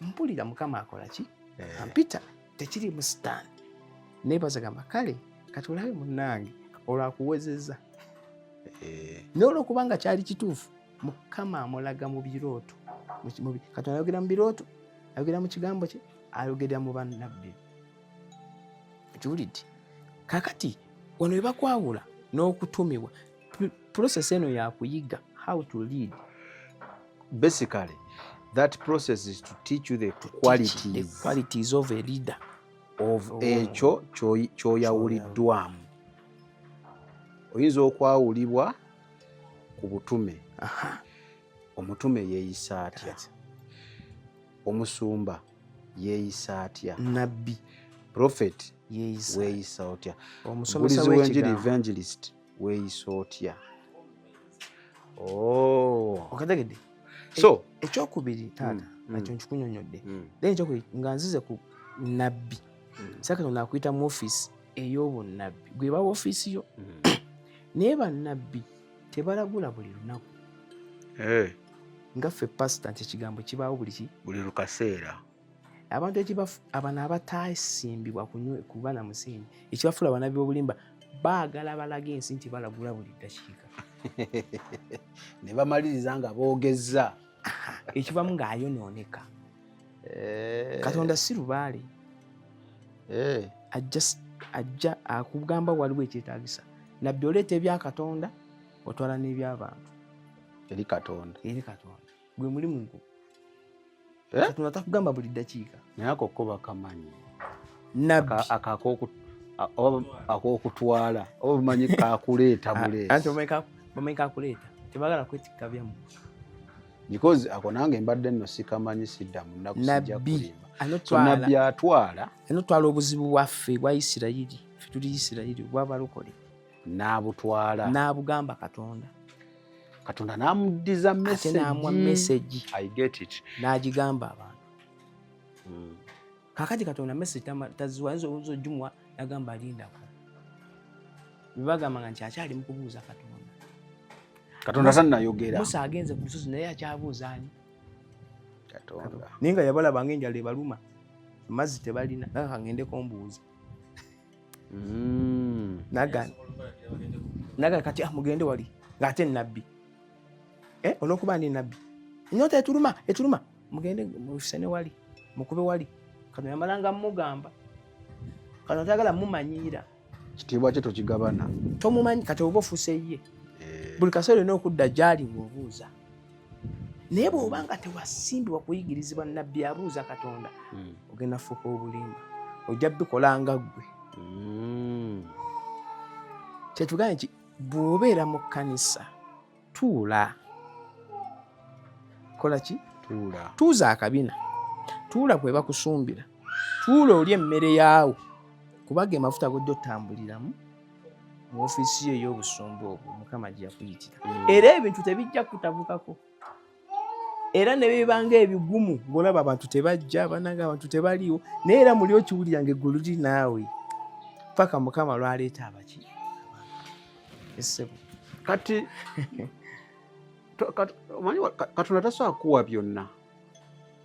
S4: Mpulira Mukama akola ki? Ampita tekiri mu sitaani. Naye bazagamba kale kati olabe munnange olwakuwezezza. Naye olwokubanga kyali kituufu Mukama amulaga mu birooto. Katonda ayogera mu birooto, ayogera mu kigambo kye, ayogera mu bannabbi. Kiwulidde? Kakati wano we bakwawula n'okutumibwa process eno yakuyiga how to lead.
S3: Basically that process is to teach you the
S4: qualities of a leader.
S3: Of ekyo ky'oyawuliddwamu. Oyinza okwawulibwa ku butume omutume yeeyisa atya omusumba yeeyisa atya
S4: nabbi
S3: prophet
S4: yeeyisa
S3: weeyisa otya
S4: omusomesa
S3: omubulizi w'enjiri
S4: w'ekigambo
S3: evangelist weeyisa otya
S4: okategedde
S3: so
S4: ekyokubiri taata nakyo nkikunyonyodde then ekyokubiri nga nzize ku nabbi Katonda akuyita mu ofiisi ey'obunnabbi gwe bawa ofiisi yo naye bannabbi tebalagula buli lunaku nga ffe pasita nti ekigambo kibaawo
S3: buli lukaseera
S4: abantu abano abatasimbibwa kuba na musimbi ekibafuula abannabbi b'obulimba baagala balaga ensi nti balagula buli ddakiika
S3: ne bamaliriza nga boogezza
S4: ekivamu ng'ayonooneka Katonda si lubaale ajja akugamba waliwo ekyetaagisa nabbi oleeta ebya Katonda otwala n'eby'abantu
S3: eri Katonda
S4: gwe mulimu gwo Katonda takugamba buli ddakiika
S3: naye ako ko bakamanyi
S4: nabbi
S3: ak'okutwala oba bumanyi kakuleeta buleesi
S4: anti bamanyi kakuleeta tebagala kwetikka byamu
S3: because ako nange mbadde nno sikamanyi sidda mu nnaku sijja kulimba nabbi atwala
S4: obuzibu bwaffe bwa Isirayiri ffe tuli Isirayiri bw'abalokole n'abugamba Katonda
S3: n'amuddiza
S4: message
S3: I get it
S4: n'agigamba abantu kakati Katonda message taziwazo ojumuwa nagamba alindako bibagamba nti akyali mu kubuuza
S3: Katonda tannayogera
S4: Musa agenze ku lusozi naye akyabuuza ani
S3: Katonda
S4: naye nga yabalaba ng'enjala ebaluma amazzi tebalina agendeko mbuuza naga kati mugende wali ng'ate nabbi olwokuba ndi nabbi ennyota etuluma mugende mufisane wali mukube wali Katonda yamalanga mugamba Katonda tayagala mumanyiira
S3: kitiibwa kye tokigabana
S4: tomumanyi kati oba ofuuse ye buli kaseera olina okudda gy'ali ng'obuuza naye bw'obanga tewasimbibwa kuyigirizibwa nabbi abuuza Katonda ogenda fuuka obulimba ojja bikola nga ggwe kyetugambye nti bw'obeera mu kkanisa tuula kola ki tuuza akabina tuula kwe bakusumbira tuula oli emmere yaawo kubaga amafuta gojja otambuliramu mu ofiisi ye ey'obusumba obwo Mukama gye yakuyitira era ebintu tebijja kutabukako era ne bibanga ebigumu ng'olaba abantu tebajja bananga abantu tebaliiwo naye era muli okiwulira ng'eggulu liri naawe paka Mukama lwaleeta abaki essebo
S3: kati omanyi Katonda tasobola kuwa byonna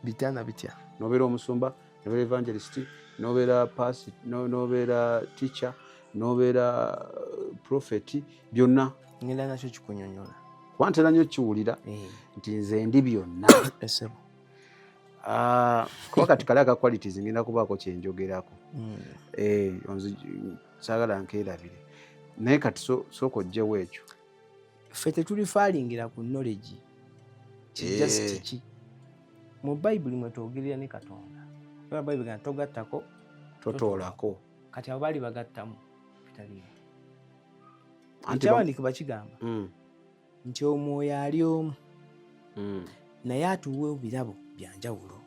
S4: bitya bitya
S3: nobeera omusumba nobeera evangelist nobeera pastor nobeera teacher nobeera prophet byonna
S4: ngenda nakyo kikunyonyola
S3: kuba ntera nnyo kiwulira nti nze ndi byonna
S4: essebo
S3: kuba kati kale aka qualities ngenda kubaako kyenjogerako saagala nkeerabire naye kati sooka ojjewo ekyo
S4: ffe tetulifaalingira ku knowledge kijasiti ki mu bayibuli mwe twogerera ne Katonda era bayibuli gana togattako
S3: totoolako
S4: kati abo baali bagattamu bitaliiwo ekyawandiikibwa kigamba nti omwoyo ali omu naye atuwa ebirabo byanjawulo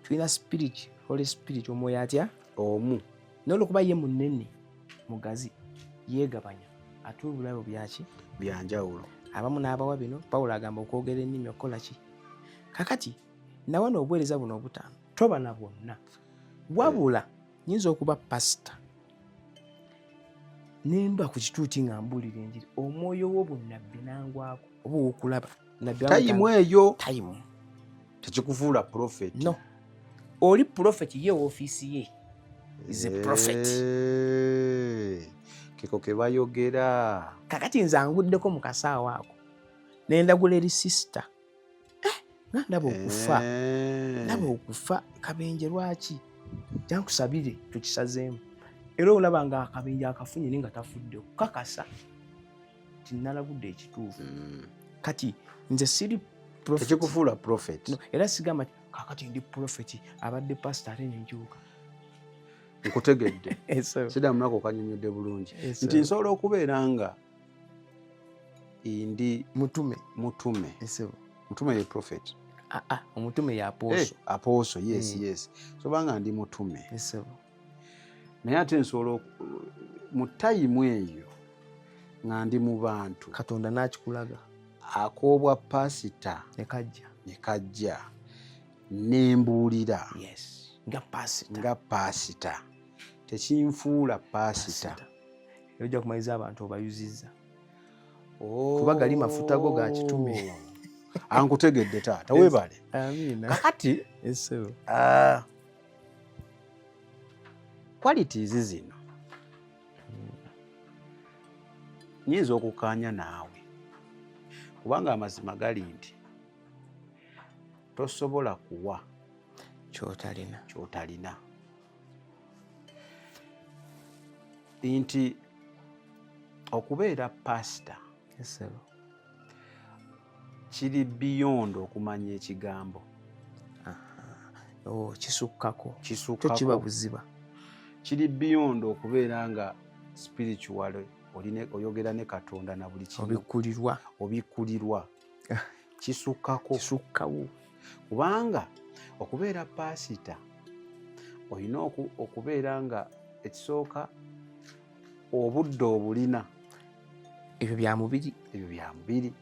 S4: tulina spirit holy spirit omwoyo atya
S3: omu
S4: naye olwokuba ye munene mugazi yeegabanya atuwa ebirabo byaki
S3: byanjawulo
S4: abamu n'abawa bino Pawulo agamba okwogera ennimi okukola ki kakati nawano obuweereza buno obutaano toba na bwonna wabula nyinza okuba pasita nemba ku kituuti nga mbuulira enjiri omwoyo w'obunnabbi nangwako oba owokulaba
S3: tayimu eyo
S4: tayimu
S3: tekikufuula prophet
S4: no oli prophet ye ofiisi ye is a prophet
S3: kiko ke bayogera
S4: kakati nze anguddeko mu kasaawo ako nendagula eri sister nga ndaba okufa kabenje lwaki jankusabire tukisazeemu era olaba nga akabenje akafunye naye nga tafudde okukakasa tinalagudde ekituufu kati nze siri prophet
S3: tekikufuula prophet
S4: no, era sigamba kakati ndi prophet abadde pastor ate nenkyuka
S3: nkutegedde sidda munako kanyonyodde bulungi nti nsobola okubeera nga ndi mutume.
S4: Esebo.
S3: Mutume ye prophet.
S4: Omutume ya apostle.
S3: Apostle, yes. So banga ndi mutume.
S4: Esebo.
S3: Naye ate nsobola mu tayimu eyo nga ndi mu bantu.
S4: Katonda n'akikulaga.
S3: Akoobwa pasita
S4: ne kajja
S3: nembuulira.
S4: Yes. Nga
S3: pasita. Tekinfuula pasita.
S4: Ojja kumaliza abantu obayuzizza. Kuba gali mafuta go ga kitume.
S3: Ankutegedde taata weebale.
S4: Amina.
S3: Kakati
S4: Esebo.
S3: Qualities zino nyinza okukaanya naawe kubanga amazima gali nti tosobola kuwa kyotalina. Nti okubeera pasita kiri beyond okumanya ekigambo.
S4: Kisukkako. Kiba buziba.
S3: Kiri beyond okubeera nga spiritual oyogera ne Katonda na buli kimu. Obikkulirwa. Kisukkawo. Kubanga okubeera pasita olina okubeera nga ekisooka obudde obulina.
S4: Ebyo bya mubiri.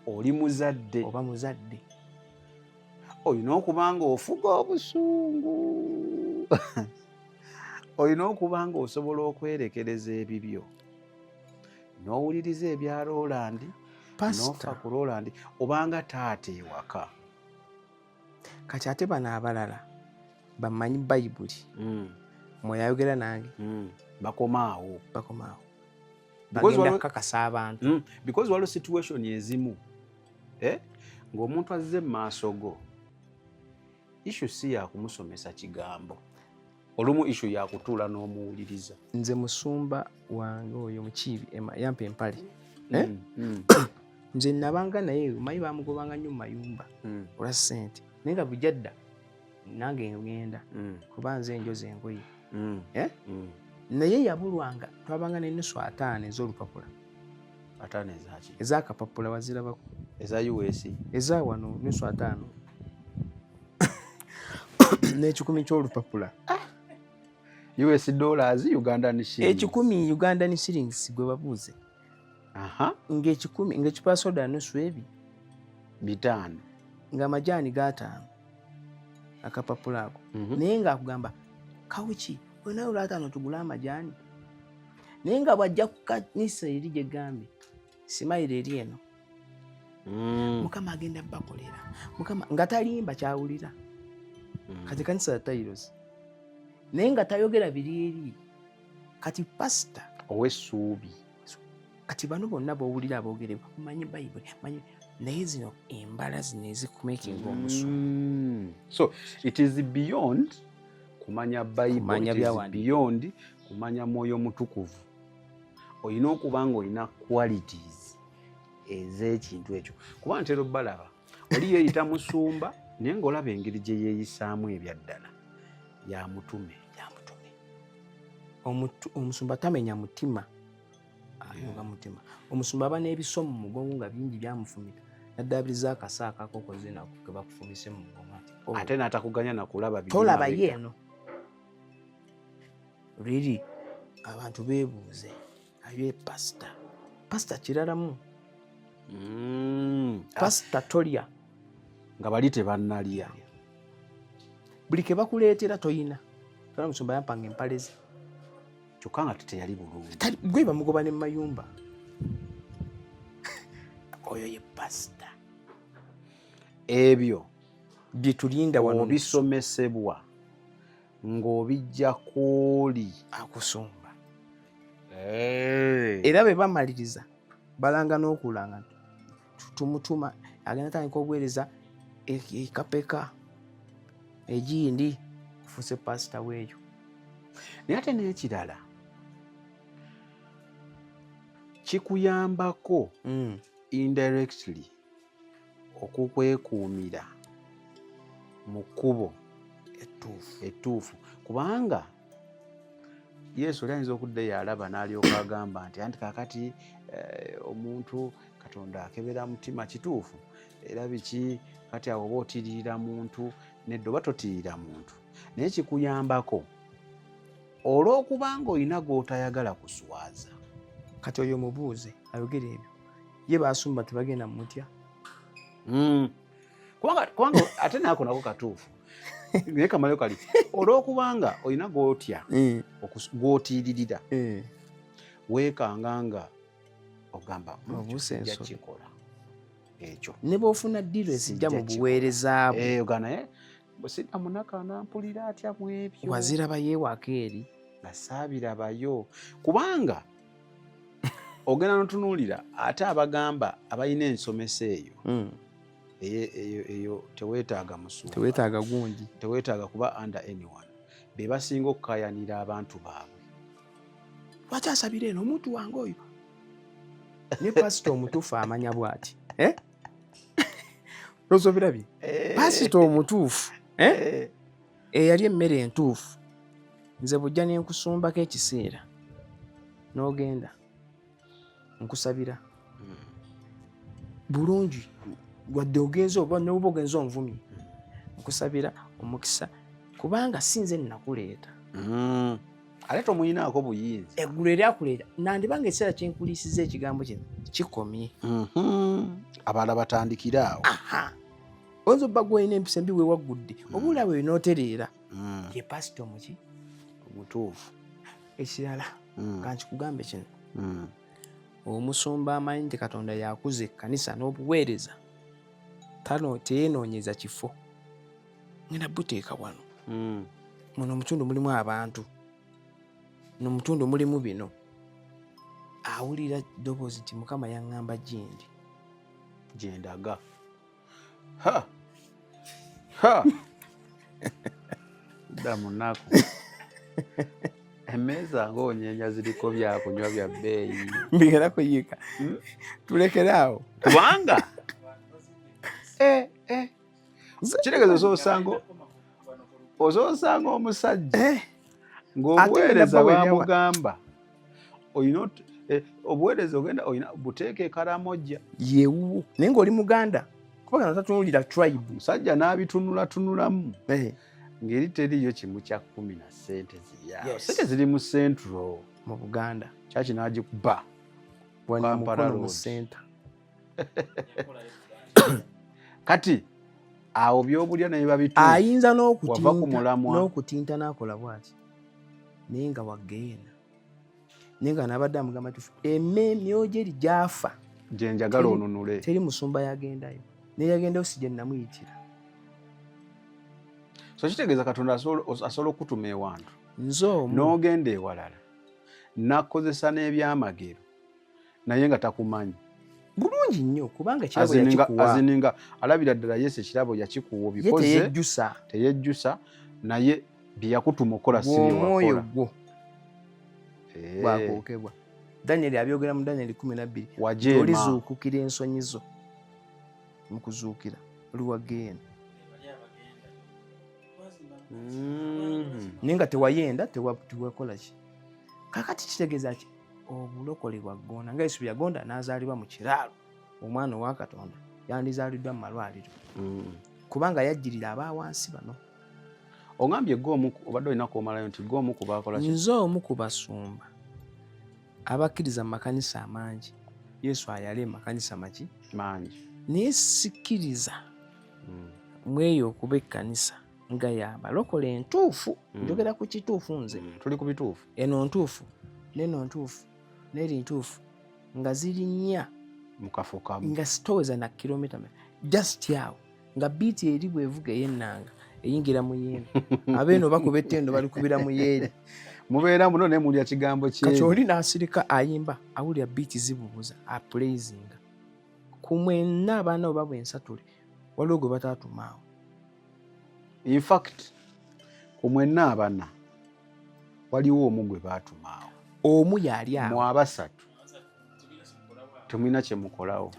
S3: Oli muzadde.
S4: Oba muzadde.
S3: Olina okuba nga ofuga obusungu. Olina okuba nga osobola okwerekereza ebibyo. N'owuliriza ebya Roland. N'ofa ku Roland. Obanga taata ewaka.
S4: Kati ate bano abalala bamanyi Bayibuli. Mwoyo ayogera nange.
S3: Bakomaawo.
S4: Bagenda kakasa abantu.
S3: Because waliwo situation ezimu ng'omuntu azze mu maaso go issue si yakumusomesa kigambo. Olumu issue yakutuula n'omuwuliriza.
S4: Nze musumba wange oyo Mukiibi yampa empale. Nze nabanga naye mayi bamugobanga nnyo mu mayumba olwa ssente. Naye nga bujjadda nange ngenda kuba nze enjozi engoye. Naye yabulwanga twabanga n'ennusu 5 ez'olupapula.
S3: 5 ezaki?
S4: Ez'akapapula wazirabako.
S3: Eza US.
S4: Eza wano nusu 5. N'ekikumi ky'olupapula.
S3: US dollars, Ugandan shillings.
S4: Ekikumi Ugandan shillings gwe babuuze. Ng'ekikumi ng'ekipa soda nusu ebi.
S3: 5.
S4: Nga majani g'ataano. Akapapula ako. Naye ng'akugamba kawuki wena olwataano tugula amajani. Naye nga bw'ajja ku kanisa eri gye gambye simayiro eri eno. Mukama agenda bakolera. Mukama nga talimba kyawulira. Kati kanisa tayirozi. Naye nga tayogera biri eri. Kati pastor
S3: ow'essuubi.
S4: Kati bano bonna b'owulira aboogere bamanyi Bayibuli. Naye zino embala zino ezikumakinga omusu.
S3: So it is beyond kumanya Bayibuli. It is beyond kumanya Mwoyo Mutukuvu. Olina okuba nga olina qualities ez'ekintu ekyo. Kuba ntera balaba oli yeeyita musumba naye ng'olaba engeri gye yeeyisaamu ebyaddala ya mutume.
S4: Omusumba tamenya mutima. Ayunga mutima. Omusumba aba n'ebiso mu mugongo nga bingi byamufumita. Naddaabiriza akasaako akokoze nako ke bakufumise mu mugongo.
S3: Ate n'atakuganya na kulaba biri.
S4: Tolaba yeeno. Really abantu beebuuze aye pastor. Pastor kiralamu. Pastor tolya
S3: nga bali tebannalya.
S4: Buli ke bakuleetera toyina. Tolya musumba yampanga empale ze.
S3: Kyokka nga teteyali bulungi.
S4: Gwe bamugoba ne mu mayumba. Oyo ye pastor.
S3: Ebyo
S4: bye tulinda wano
S3: bisomesebwa ng'obijja kw'oli
S4: akusumba. Era be bamaliriza balanga n'okulanga tumutuma agenda tandika obuweereza ekapeka egindi ofuse pasita weeyo.
S3: Naye ate n'ekirala kikuyambako indirectly okukwekuumira mu kkubo ettuufu kubanga Yesu oli ayinza okudda yalaba n'alyoka agamba nti anti kakati omuntu Katonda akebera mutima kituufu era biki kati awo oba otiririra muntu nedda oba totiririra muntu naye kikuyambako olw'okubanga olina gw'otayagala kuswaza.
S4: Kati oyo mubuuze ayogera ebyo ye basumba tebagenda mutya.
S3: Kubanga ate nako nako katuufu naye kamalayo kali olw'okubanga olina gw'otya gw'otiririra weekanganga ogamba
S4: obusenso
S3: kikola ekyo
S4: ne bw'ofuna ddiiro ezijja mu buweereza bwe
S3: ogana naye bwesidda munaka nampulira atya mu ebyo
S4: waziraba yeewaka eri
S3: nasaabirabayo kubanga ogenda notunuulira ate abagamba abalina ensomesa eyo eyo teweetaaga musuuba
S4: teweetaaga gundi
S3: teweetaaga kuba under anyone be basinga okukayanira abantu baabwe.
S4: lwaki asabira eno omuntu wange oyo ne pasito omutuufu amanya bw'ati lozo birabye pasito omutuufu eyali emmere entuufu nze bujja ne nkusumbako ekiseera n'ogenda nkusabira bulungi wadde ogenze oba n'oba ogenze onvumye nkusabira omukisa kubanga sinze nnakuleeta
S3: ate tomuyinaako buyinza
S4: eggulu eryakuleeta nandibanga ekiseera kyenkuliisiza ekigambo kino kikomye
S3: abalala batandikira awo
S4: oyinza obba gwolina empisa embi wewaggudde oba olaba enootereera ye pasito muki
S3: omutuufu.
S4: Ekirala kankikugambe kino omusumba amanyi nti Katonda yakuza ekkanisa n'obuweereza teyenoonyeza kifo ngenda buteeka wano muno omutundu mulimu abantu nomutundu mulimu bino awulira ddoboozi nti Mukama yaŋŋamba gyendi
S3: gyendaga dda munaku emmeeza ng'onyenya ziriko byakunywa bya bbeeyi
S4: mbigera kuyiika tulekeraawo
S3: kubanga kitegeeza osoosanga omusajja ng'obuweereza bamugamba olina obuweereza ogenda olina buteeka ekaramojja
S4: yeewuwo naye ng'oli muganda kubanga tatunuulira tribe
S3: musajja n'abitunulatunulamu ngeri teriyo kimu kya 10 na sente ziryawo sente ziri mu central
S4: mu Buganda
S3: kyaki n'agikuba
S4: mukono mu center
S3: kati awo byobulya naye babitu
S4: ayinza n'okutinta n'akola bwati naye nga wagenda naye nga nabadde amugamba tufu emyojo eri gyafa
S3: gye njagala onunule
S4: teri musumba yagendayo naye yagendayo si gye namuyitira.
S3: So kitegeeza Katonda asobola okutuma ewantu
S4: nzoomu
S3: n'ogenda ewalala nakozesa n'ebyamagero naye nga takumanyi
S4: bulungi nnyo kubanga ekirabo yakikuwa
S3: azininga alabira ddala Yesu ekirabo yakikuwa obikoze teyejjusa naye bye yakutuma okola
S4: omwoyo gwo bwakookebwa. Danyeri abyogera mu Danyeri 12 olizuukukira ensonyi zo mu kuzuukira oli wagenda naye nga tewayenda tewakola ki. Kakati kitegeeza ki obulokole bwaggona nga Yesu bwe yagonda n'azaalibwa mu kiraalo omwana owa Katonda yandizaaliddwa mu malwaliro kubanga yajjirira abaawansi bano.
S3: Ogambye gwomu obadde olina kwomalayo nti gwomu ku baakola ki?
S4: Nze omu ku basumba abakkiriza mu makanisa amangi Yesu ayale mu makanisa maki
S3: mangi
S4: naye sikkiriza mweyo okuba ekkanisa nga yabalokole entuufu njogera ku kituufu nze
S3: tuli ku bituufu
S4: eno ntuufu neno ntuufu neri ntuufu nga ziri nnya
S3: mu kafo kamu
S4: nga sitoweza na kilomita just awo nga biiti eri bwevuga ey'ennanga eyingira mu yeeri abeeno bakuba ettendo balikubira mu yeeri
S3: mubeera muno naye mulya kigambo kye
S4: kati oli n'asirika ayimba awulira biiti zibubuza apulaizinga ku mwenna abaana oba bwensatule waliwo gwe bataatumaawo.
S3: In fact ku mwenna abana waliwo omu gwe baatumaawo
S4: omu yali awo
S3: mu abasatu temulina kye mukolawo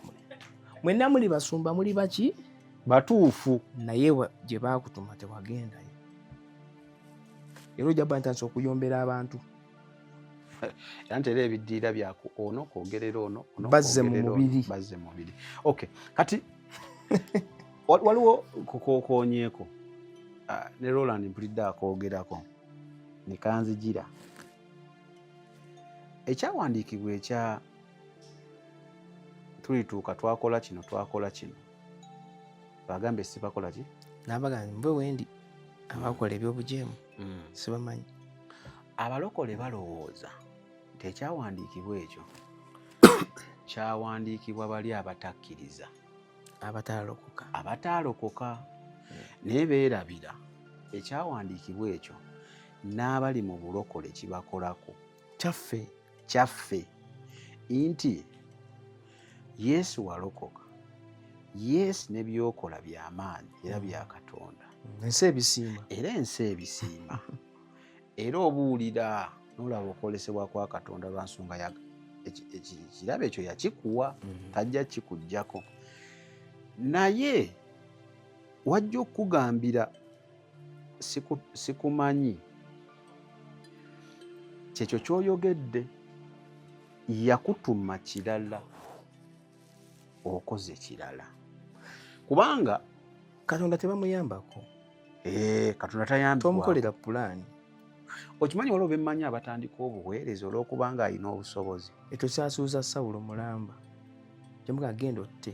S4: mwenna muli basumba muli baki
S3: batuufu
S4: naye gye baakutuma tewagendayo era ojja bba ntandisa okuyombera abantu
S3: era ntera ebiddiira byaku ono kwogerera ono
S4: Bazze mu mubiri.
S3: bazze mu mubiri. Okay, kati waliwo kukokonyeeko ne Roland mpulidde akoogerako ne kanzigira ekyawandiikibwa ekya tulituuka twakola kino bagambe sibakola ki
S4: N'abagamba mbe wendi abakola ebyobujeemu sibamanyi.
S3: abalokole balowooza nti ekyawandiikibwa ekyo kyawandiikibwa bali abatakkiriza abataalokoka naye beerabira ekyawandiikibwa ekyo n'abali mu bulokole kibakolako kyaffe nti Yesu walokoka, Yesu ne byokola by'amaanyi era bya Katonda era ensi ebisiima era obuulira n'olaba okwolesebwa kwa Katonda lwa nsonga ekirabo ekyo yakikuwa tajja kikuggyako naye wajja okugambira sikumanyi kyekyo kyoyogedde yakutuma kirala okoze kirala kubanga
S4: Katonda tebamuyambako.
S3: Katonda tayambibwa
S4: Tomukolera pulaani.
S3: Okimanyi waliwo bemmanyi abatandika obuweereza olw'okubanga alina obusobozi.
S4: Ekyokyasuuza Sawulo mulamba kyemuga agenda otte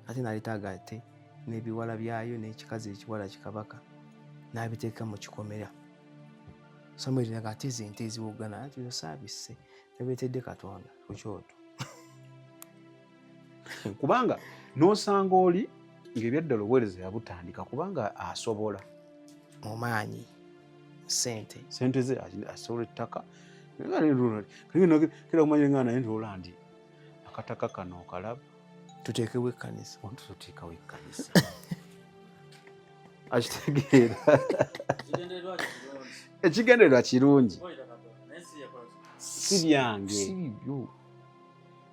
S4: ate n'aleeta ate n'ebiwala byayo n'ekikazi ekiwala kikabaka n'abiteeka mu kikomera. Samwiri naga ate ente eziwogana ati yo saabisse nebeetedde Katonda ku kyoto.
S3: Kubanga n'osanga oli ng'ebyaddala obuweereza yabutandika kubanga asobola
S4: omaanyi sente
S3: ze asobola ettaka kera kumanyire nga naye Roland akataka kano okalaba
S4: tuteekewo ekkanisa
S3: tuteekawo ekkanisa akitegeera ekigendererwa kirungi si byange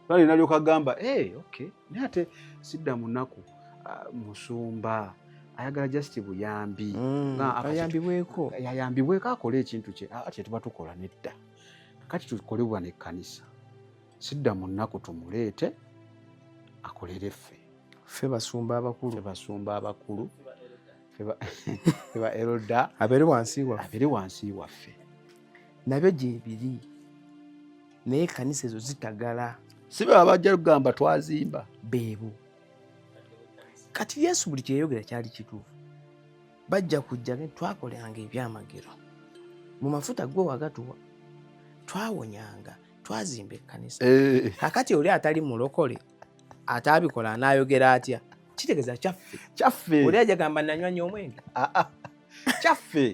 S3: bali nalyoka gamba okay naye ate sidda munaku musumba ayagala just buyambi yayambibweko akole ekintu kye ate tuba tukola nedda kati tukolebwa n'ekkanisa sidda munaku tumuleete akolere ffe
S4: basumba
S3: abakulu feba elda
S4: abere wansi
S3: waffe
S4: nabyo gyebiri naye ekkanisa ezo zitagala
S3: si baba bajja kugamba twazimba
S4: beebo. Kati Yesu buli kyeyogera kyali kituufu. Bajja kujja twakolanga ebyamagero mu mafuta gwe wagatuwa twawonyanga twazimba ekkanisa. Kakati oli atali mulokole atabikola anayogera atya kitegeeza kyaffe oli ajagamba nanywanya omwenge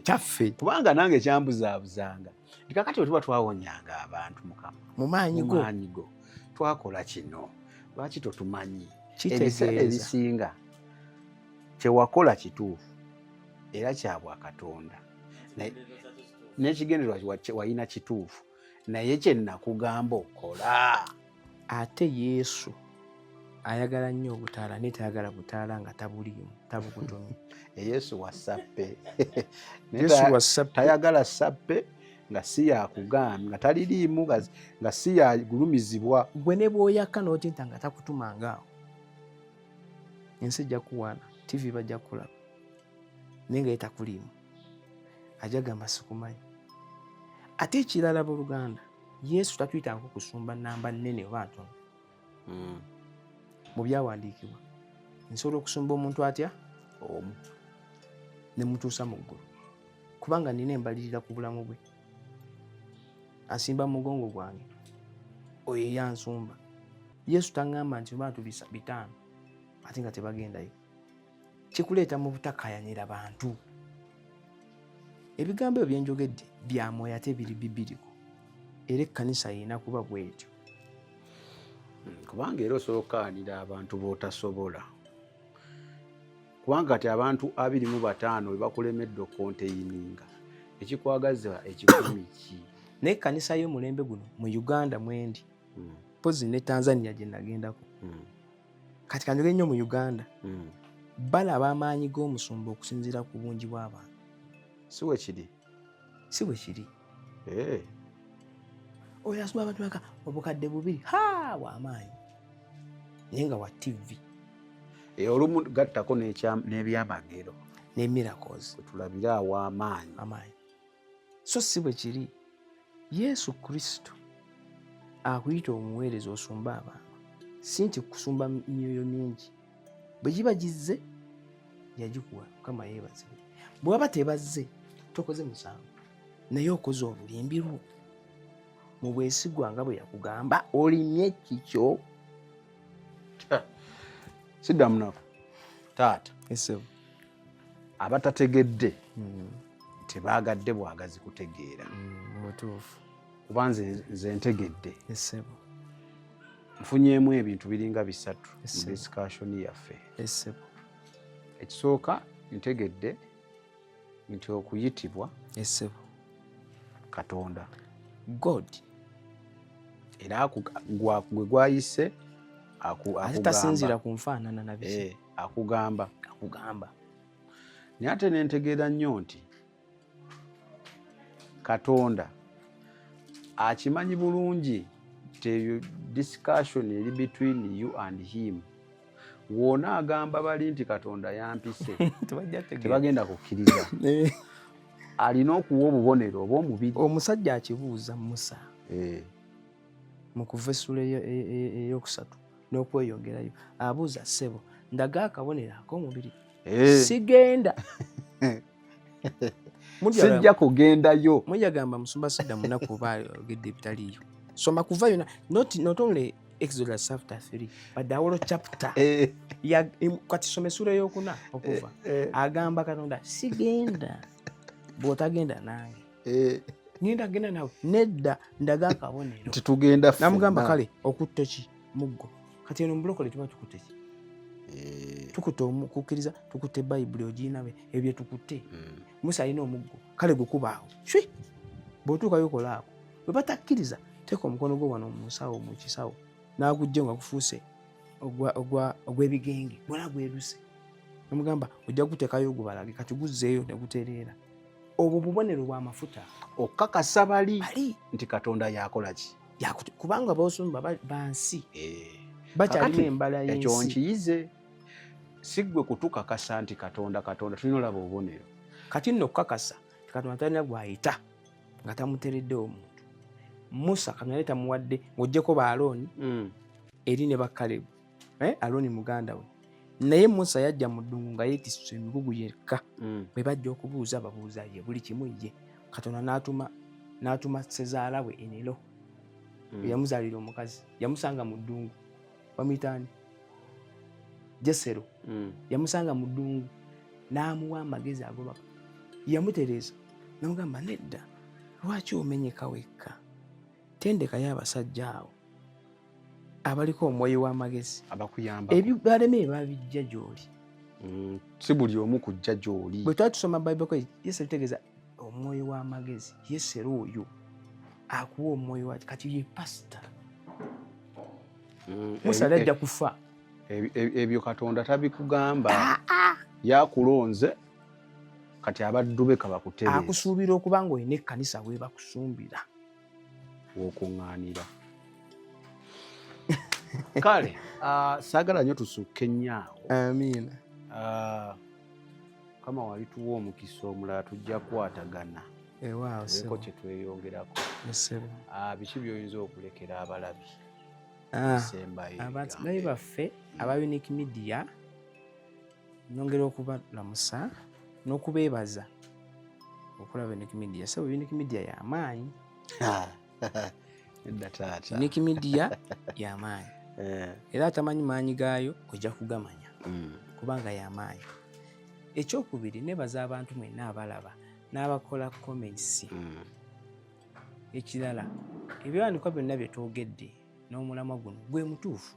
S4: kyaffe
S3: kubanga nange kyambuzaabuzanga kakati bwe tuba twawonyanga abantu Mukama
S4: mu maanyi
S3: go twakola kino lwaki totumanyi ebiseera ebisinga kyewakola kituufu era kyabwa Katonda n'ekigendererwa walina kituufu naye kyenakugamba okola.
S4: Ate Yesu ayagala nnyo obutaala naye tayagala butaala nga tabuliimu tabukutumye.
S3: Yesu wasappe
S4: tayagala
S3: sappe nga si yakugambye nga taliriimu nga si yagulumizibwa.
S4: Gwe ne bw'oyaka n'okinta nga takutumangaawo ensi ejja kuwaana TV bajja kulaba naye nga yetakuliimu ajja gamba sikumanyi. Ate ekirala booluganda Yesu tatuyitako kusumba namba nnene oba ntono. Mu byawandiikibwa nsobola okusumba omuntu atya omu ne mutuusa mu ggulu kubanga nina embalirira ku bulamu bwe. Asimba mugongo gwange oyo eyansumba. Yesu taŋŋamba nti bantu 5 ate nga tebagendayo. Kikuleeta mu butakaayanira bantu. Ebigambo ebyo bye njogedde bya mwoyo ate biri bibiriko era ekkanisa yina kuba bwetyo.
S3: Kubanga era osobola okukaanira abantu b'otasobola kubanga kati abantu 25 bwe bakulemedde okonteyininga ekikwagaza ekikumi ki.
S4: Naye ekkanisa y'omulembe guno mu Uganda mwendi pozi ne Tanzania gye nagendako kati kanjoge nnyo mu Uganda balaba amaanyi g'omusumba okusinziira ku bungi bw'abantu.
S3: Si bwe kiri.
S4: oyo asoma abantu baka obukadde 2 w'amaanyi naye nga wa TV
S3: olumu gattako n'ebyamagero
S4: ne miracles
S3: tulabira aw'amaanyi.
S4: So si bwe kiri. Yesu Kristo akuyita omuweereza osumba abantu, si nti kusumba myoyo mingi. Bwe giba gizze yagikuwa, Mukama yeebazibwe. Bwe waba tebazze tokoze musango, naye okoze obulimbi bwo mu bwesigwa nga bwe yakugamba olimye kikyo.
S3: Sidda munaku taata
S4: Esebo
S3: abatategedde tebaagadde bwagazi kutegeera.
S4: Mutuufu.
S3: Kuba nze ntegedde.
S4: Esebo
S3: nfunyeemu ebintu biringa 3 mu discussion yaffe.
S4: Esebo
S3: Ekisooka ntegedde nti okuyitibwa
S4: Esebo
S3: Katonda
S4: God
S3: era gwe gwayise
S4: ate tasinziira ku nfaanana na biki
S3: akugamba. Naye ate nentegeera nnyo nti Katonda akimanyi bulungi nti discussion eri between you and him. Wona agamba bali nti Katonda yampise tebagenda kukkiriza. Alina okuwa obubonero oba omubiri.
S4: Omusajja akibuuza Musa mu kuva essula eyokusatu n'okweyongerayo, abuuza ssebo ndaga akabonero ak'omubiri sigenda.
S3: Sijja kugendayo.
S4: Mujagamba Musumba Sidda munaku oba ogedde ebitaliiyo. Soma kuva yona not only Exodus chapter 3 but the whole chapter. Kati some essula ey'okuna okuva agamba Katonda sigenda bw'otagenda nange. Ngenda genda nawe nedda ndaga akabonero
S3: titugenda
S4: namugamba kale okutta ki muggo kati eno mbulokole tuba tukutte ki tukutte okukkiriza tukutte Bayibuli oginabe ebyo tukutte. Musa alina omuggo kale gukubaawo shwi bw'otuukayo okolaako bwe batakkiriza teeka omukono gwo wano mu nsawo mu kisawo n'agujje nga gufuuse ogw'ebigenge gwona gweruse. Namugamba ojja kuteekayo ogubalage kati guzzeeyo ne gutereera. Obwo bubonero bw'amafuta
S3: okukakasa bali nti Katonda yakola ki
S4: kubanga bosumba bansi bakyalina embala y'ensi.
S3: Ekyo nkiyize si ggwe kutukakasa nti Katonda tulina olaba obubonero.
S4: Kati nno okukakasa Katonda talina gwayita nga tamuteredde omuntu. Musa Katonda yali tamuwadde ng'oggyeko ba Alooni eri ne ba Kalebu, Alooni muganda we. Naye Musa yajja mu ddungu nga yeetisse emigugu yekka. Bwe bajja okubuuza babuuza ye buli kimu ye. Katonda n'atuma sezaala we Enero yamuzaalira omukazi yamusanga mu ddungu bamuyitaani Jesero yamusanga mu ddungu n'amuwa amagezi agobaka yamutereeza namugamba nedda lwaki omenyeka wekka tendekayo abasajja awo abaliko omwoyo w'amagezi
S3: abakuyamba
S4: ebibaleme babijja gy'oli.
S3: Si buli omu kujja gy'oli.
S4: Bwe twali tusoma Bayibuli ko Yesu alitegeeza omwoyo w'amagezi Yesero oyo akuwa omwoyo wa kati ye pasita. Musa ajja kufa.
S3: Ebyo Katonda tabikugamba. Yakulonze kati abaddu be kabakutereeza.
S4: Akusuubira okuba nga olina ekkanisa we bakusumbira.
S3: Okuŋŋaanira. Kale, saagala nnyo tusukke nnyaawo.
S4: Amiina.
S3: Kama wali tuwa omukisa omulala tujja kukwatagana.
S4: Waaw
S3: sebo. Kye tweyongerako.
S4: Sebo.
S3: Biki by'oyinza okulekera abalabi?
S4: Abayi baffe aba Unique Media nongera okubalamusa n'okubeebaza okulaba Unique Media. Sebo Unique Media y'amaanyi.
S3: Edda taata.
S4: Unique Media y'amaanyi. Era atamanyi maanyi gaayo ojja kugamanya kubanga y'amaanyi. Ekyokubiri nebaza abantu mwenna abalaba n'abakola comments. Ekirala ebiwandiiko byonna bye twogedde n'omulamwa guno gwe mutuufu.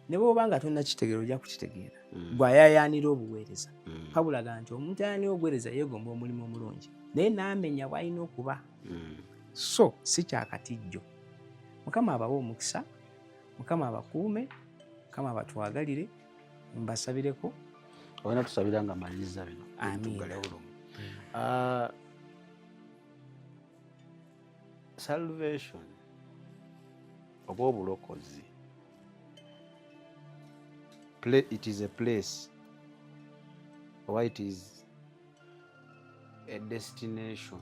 S4: Ne bw'oba nga tonnakitegeera ojja kukitegeera. Bw'ayaayaanira obuweereza pabulaga nti omuntu ayaanira obuweereza yeegomba omulimu omulungi naye n'amenya bw'alina okuba. So si kyakatijjo. Mukama abawe omukisa, Mukama abakuume, Mukama abatwagalire, mbasabireko.
S3: Olina tusabira nga maliriza bino.
S4: Amiina.
S3: Salvation oba obulokozi. It is a place or it is a destination.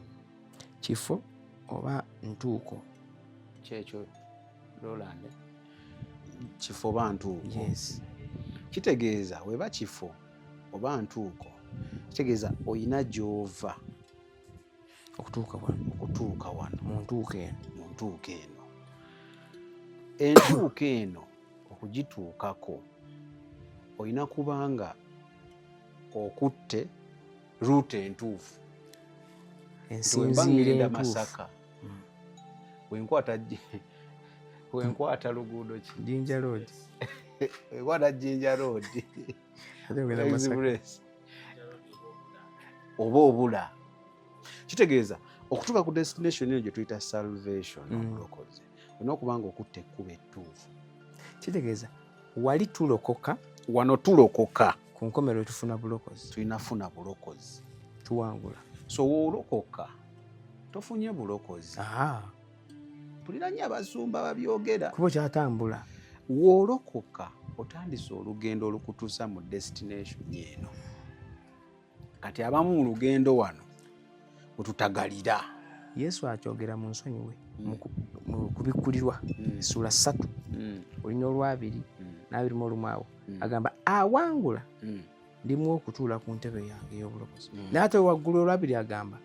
S4: Kifo oba ntuuko.
S3: Kyekyo Roland, kifo oba ntuuko.
S4: Yes.
S3: Kitegeeza weba kifo oba ntuuko, kitegeeza oyina gy'ova okutuuka wano
S4: mu ntuuko
S3: eno. Entuuko eno okugituukako oyina kubanga okutte ruute entuufu.
S4: Ensinziira entuufu.
S3: Masaka wenkwata luguudo ki?
S4: Jinja Road.
S3: Wenkwata Jinja Road
S4: Express.
S3: Oba obula. Kitegeeza okutuuka ku destination eyo gye tuyita salvation obulokozi olina okubanga okutte ekkubo ettuufu.
S4: Kitegeeza wali tulokoka,
S3: wano tulokoka,
S4: ku nkomerero tufuna bulokozi.
S3: tulinafuna bulokozi,
S4: Tuwangula.
S3: so woolokoka tofunye bulokozi. Mpulira nnyo abasumba babyogera.
S4: Kuba kyatambula.
S3: Woolokoka otandise olugendo olukutuusa mu destination eno. Kati abamu mu lugendo wano wetutagalira.
S4: Yesu akyogera mu nsonyi we mu kubikkulirwa essula 3 olunya olwabiri n'abiri mu olumu awo agamba awangula ndimu okutuula ku ntebe yange ey'obulokozi. N'ate waggulu olwabiri agamba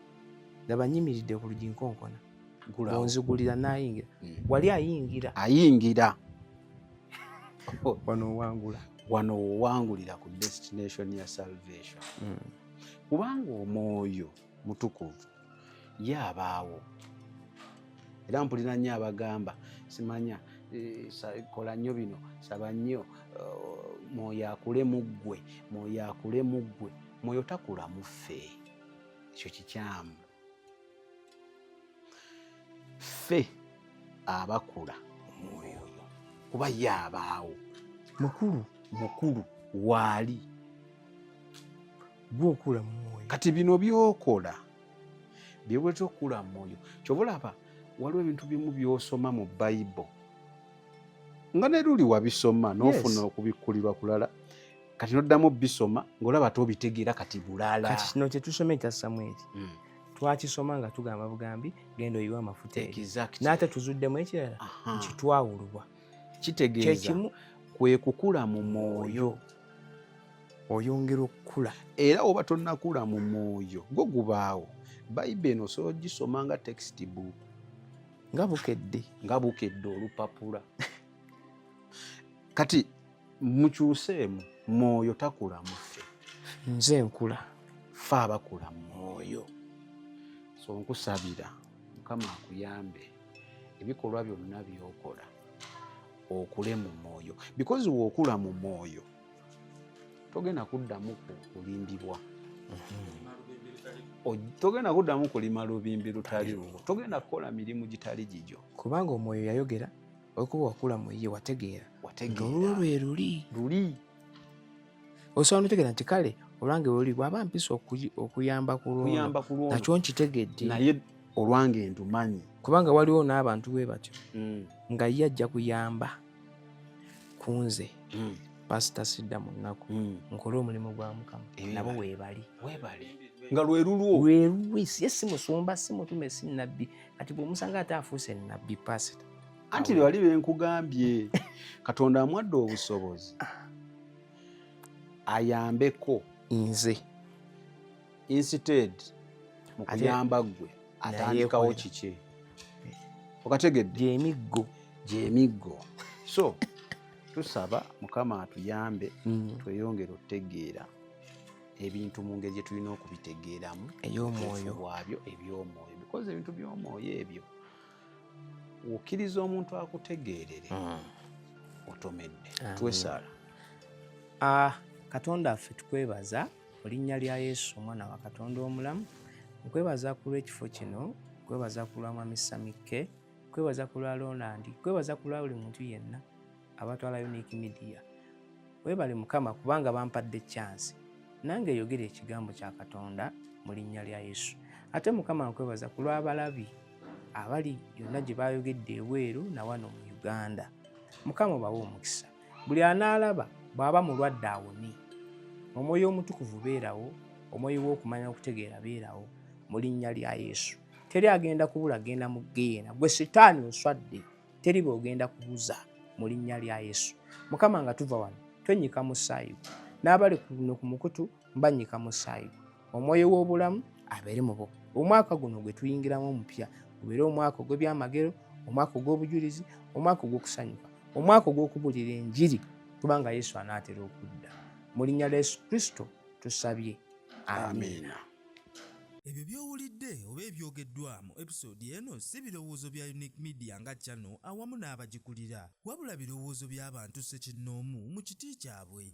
S4: laba nyimiridde ku lugi nkonkona onzigulira n'ayingira. Wali ayingira wano owangulira ku destination ya salvation. Kubanga omwoyo mutukuvu yabaawo. Era mpulira nnyo abagamba simanya kola nnyo bino, saba nnyo, mwoyo akule mu ggwe, mwoyo akule mu ggwe. Mwoyo takula mu ffe, ekyo kikyamu. Ffe abakula omwoyo kuba yabaawo mukulu waali gw'okula mu mwoyo.
S3: Kati bino byokola byeweta okula mu mwoyo. Kyobulaba waliwo ebintu bimu byosoma mu Bayibuli nga ne luli wabisoma n'ofuna okubikkulirwa kulala, kati n'oddamu bisoma ng'olaba tobitegeera kati bulala.
S4: Kati kino kye tusoma ekya Samweri twakisoma nga tugamba bugambi genda oyiwe amafuta eri. N'ate tuzuddemu ekirala nti twawulibwa.
S3: Kitegeeza kwe kukula mu mwoyo.
S4: Oyongera okukula.
S3: Era oba tonnakula mu mwoyo gwo gubaawo. Bayibuli eno osobola ogisoma nga text book.
S4: Nga bukedde olupapula.
S3: Kati mukyuseemu mwoyo takula mu ffe.
S4: Nze nkula.
S3: Ffe abakula mu mwoyo. So nkusabira Mukama akuyambe ebikolwa byonna by'okola okule mu mwoyo. Because w'okula mu mwoyo togenda kuddamu kulimbibwa. Togenda kuddamu kulima lubimbi lutali lulwo. Togenda kukola mirimu gitali gigyo.
S4: Kubanga omwoyo yayogera okuba wakula mu ye wategeera. Olwo lwe luli. Osobola n'otegeera nti kale olwange luli bw'aba mpisa okuyamba ku lwono nakyo nkitegedde. Naye
S3: olwange ntumanyi.
S4: Kubanga waliwo n'abantu bwe batyo nga ye ajja kuyamba ku nze Pastor Sidda mu nnaku nkole omulimu gwa Mukama. Nabo weebali.
S3: Nga lwe lulwo.
S4: Ye si musumba, si mutume, si nnabbi. Kati bw'omusanga ate afuuse nnabbi pasita.
S3: Anti bali benkugambye Katonda amwadde obusobozi ayambeko
S4: nze
S3: instead mu kuyamba ggwe atandikawo kiki. Okategedde gy'emiggo. So tusaba Mukama atuyambe tweyongere otegeera ebintu mu ngeri gye tulina okubitegeeramu
S4: ey'omwoyo
S3: wabyo eby'omwoyo. Because ebintu by'omwoyo ebyo wokkiriza omuntu akutegeerere otomedde. Twesala.
S4: Katonda ffe tukwebaza mu linnya lya Yesu omwana wa Katonda omulamu. Nkwebaza ku lw'ekifo kino, nkwebaza ku lwa Mwami Samikke, nkwebaza ku lwa Roland, nkwebaza ku lwa buli muntu yenna abatwala Unique Media. Weebale Mukama kubanga bampadde chance nange yogera ekigambo kya Katonda mu linnya lya Yesu. Ate Mukama nkwebaza ku lw'abalabi abali yonna gye bayogedde ebweru na wano mu Uganda. Mukama obawe omukisa. Buli anaalaba bw'aba mulwadde awone. Omwoyo omutukuvu beerawo, omwoyo w'okumanya okutegeera beerawo mu linnya lya Yesu. Teri agenda kubula, agenda mu ggeyeena. Gwe sitaani oswadde, teri bw'ogenda kubuza mu linnya lya Yesu. Mukama nga tuva wano tonnyika mu ssaayigo, n'abali kuno ku mukutu mbannyika mu ssaayigo. Omwoyo w'obulamu abeere mu bo. Omwaka guno gwe tuyingiramu omupya gubeere omwaka ogw'ebyamagero, omwaka ogw'obujulizi, omwaka ogw'okusanyuka, omwaka ogw'okubuulira enjiri, kubanga Yesu anaatera okudda. Mu linnya lya Yesu Kristo tusabye. Amiina.
S6: Ebyo by'owulidde oba ebyogeddwa mu episode eno si birowoozo bya Unique Media nga channel awamu n'abagikulira, wabula birowoozo by'abantu ssekinnoomu mu kiti kyabwe.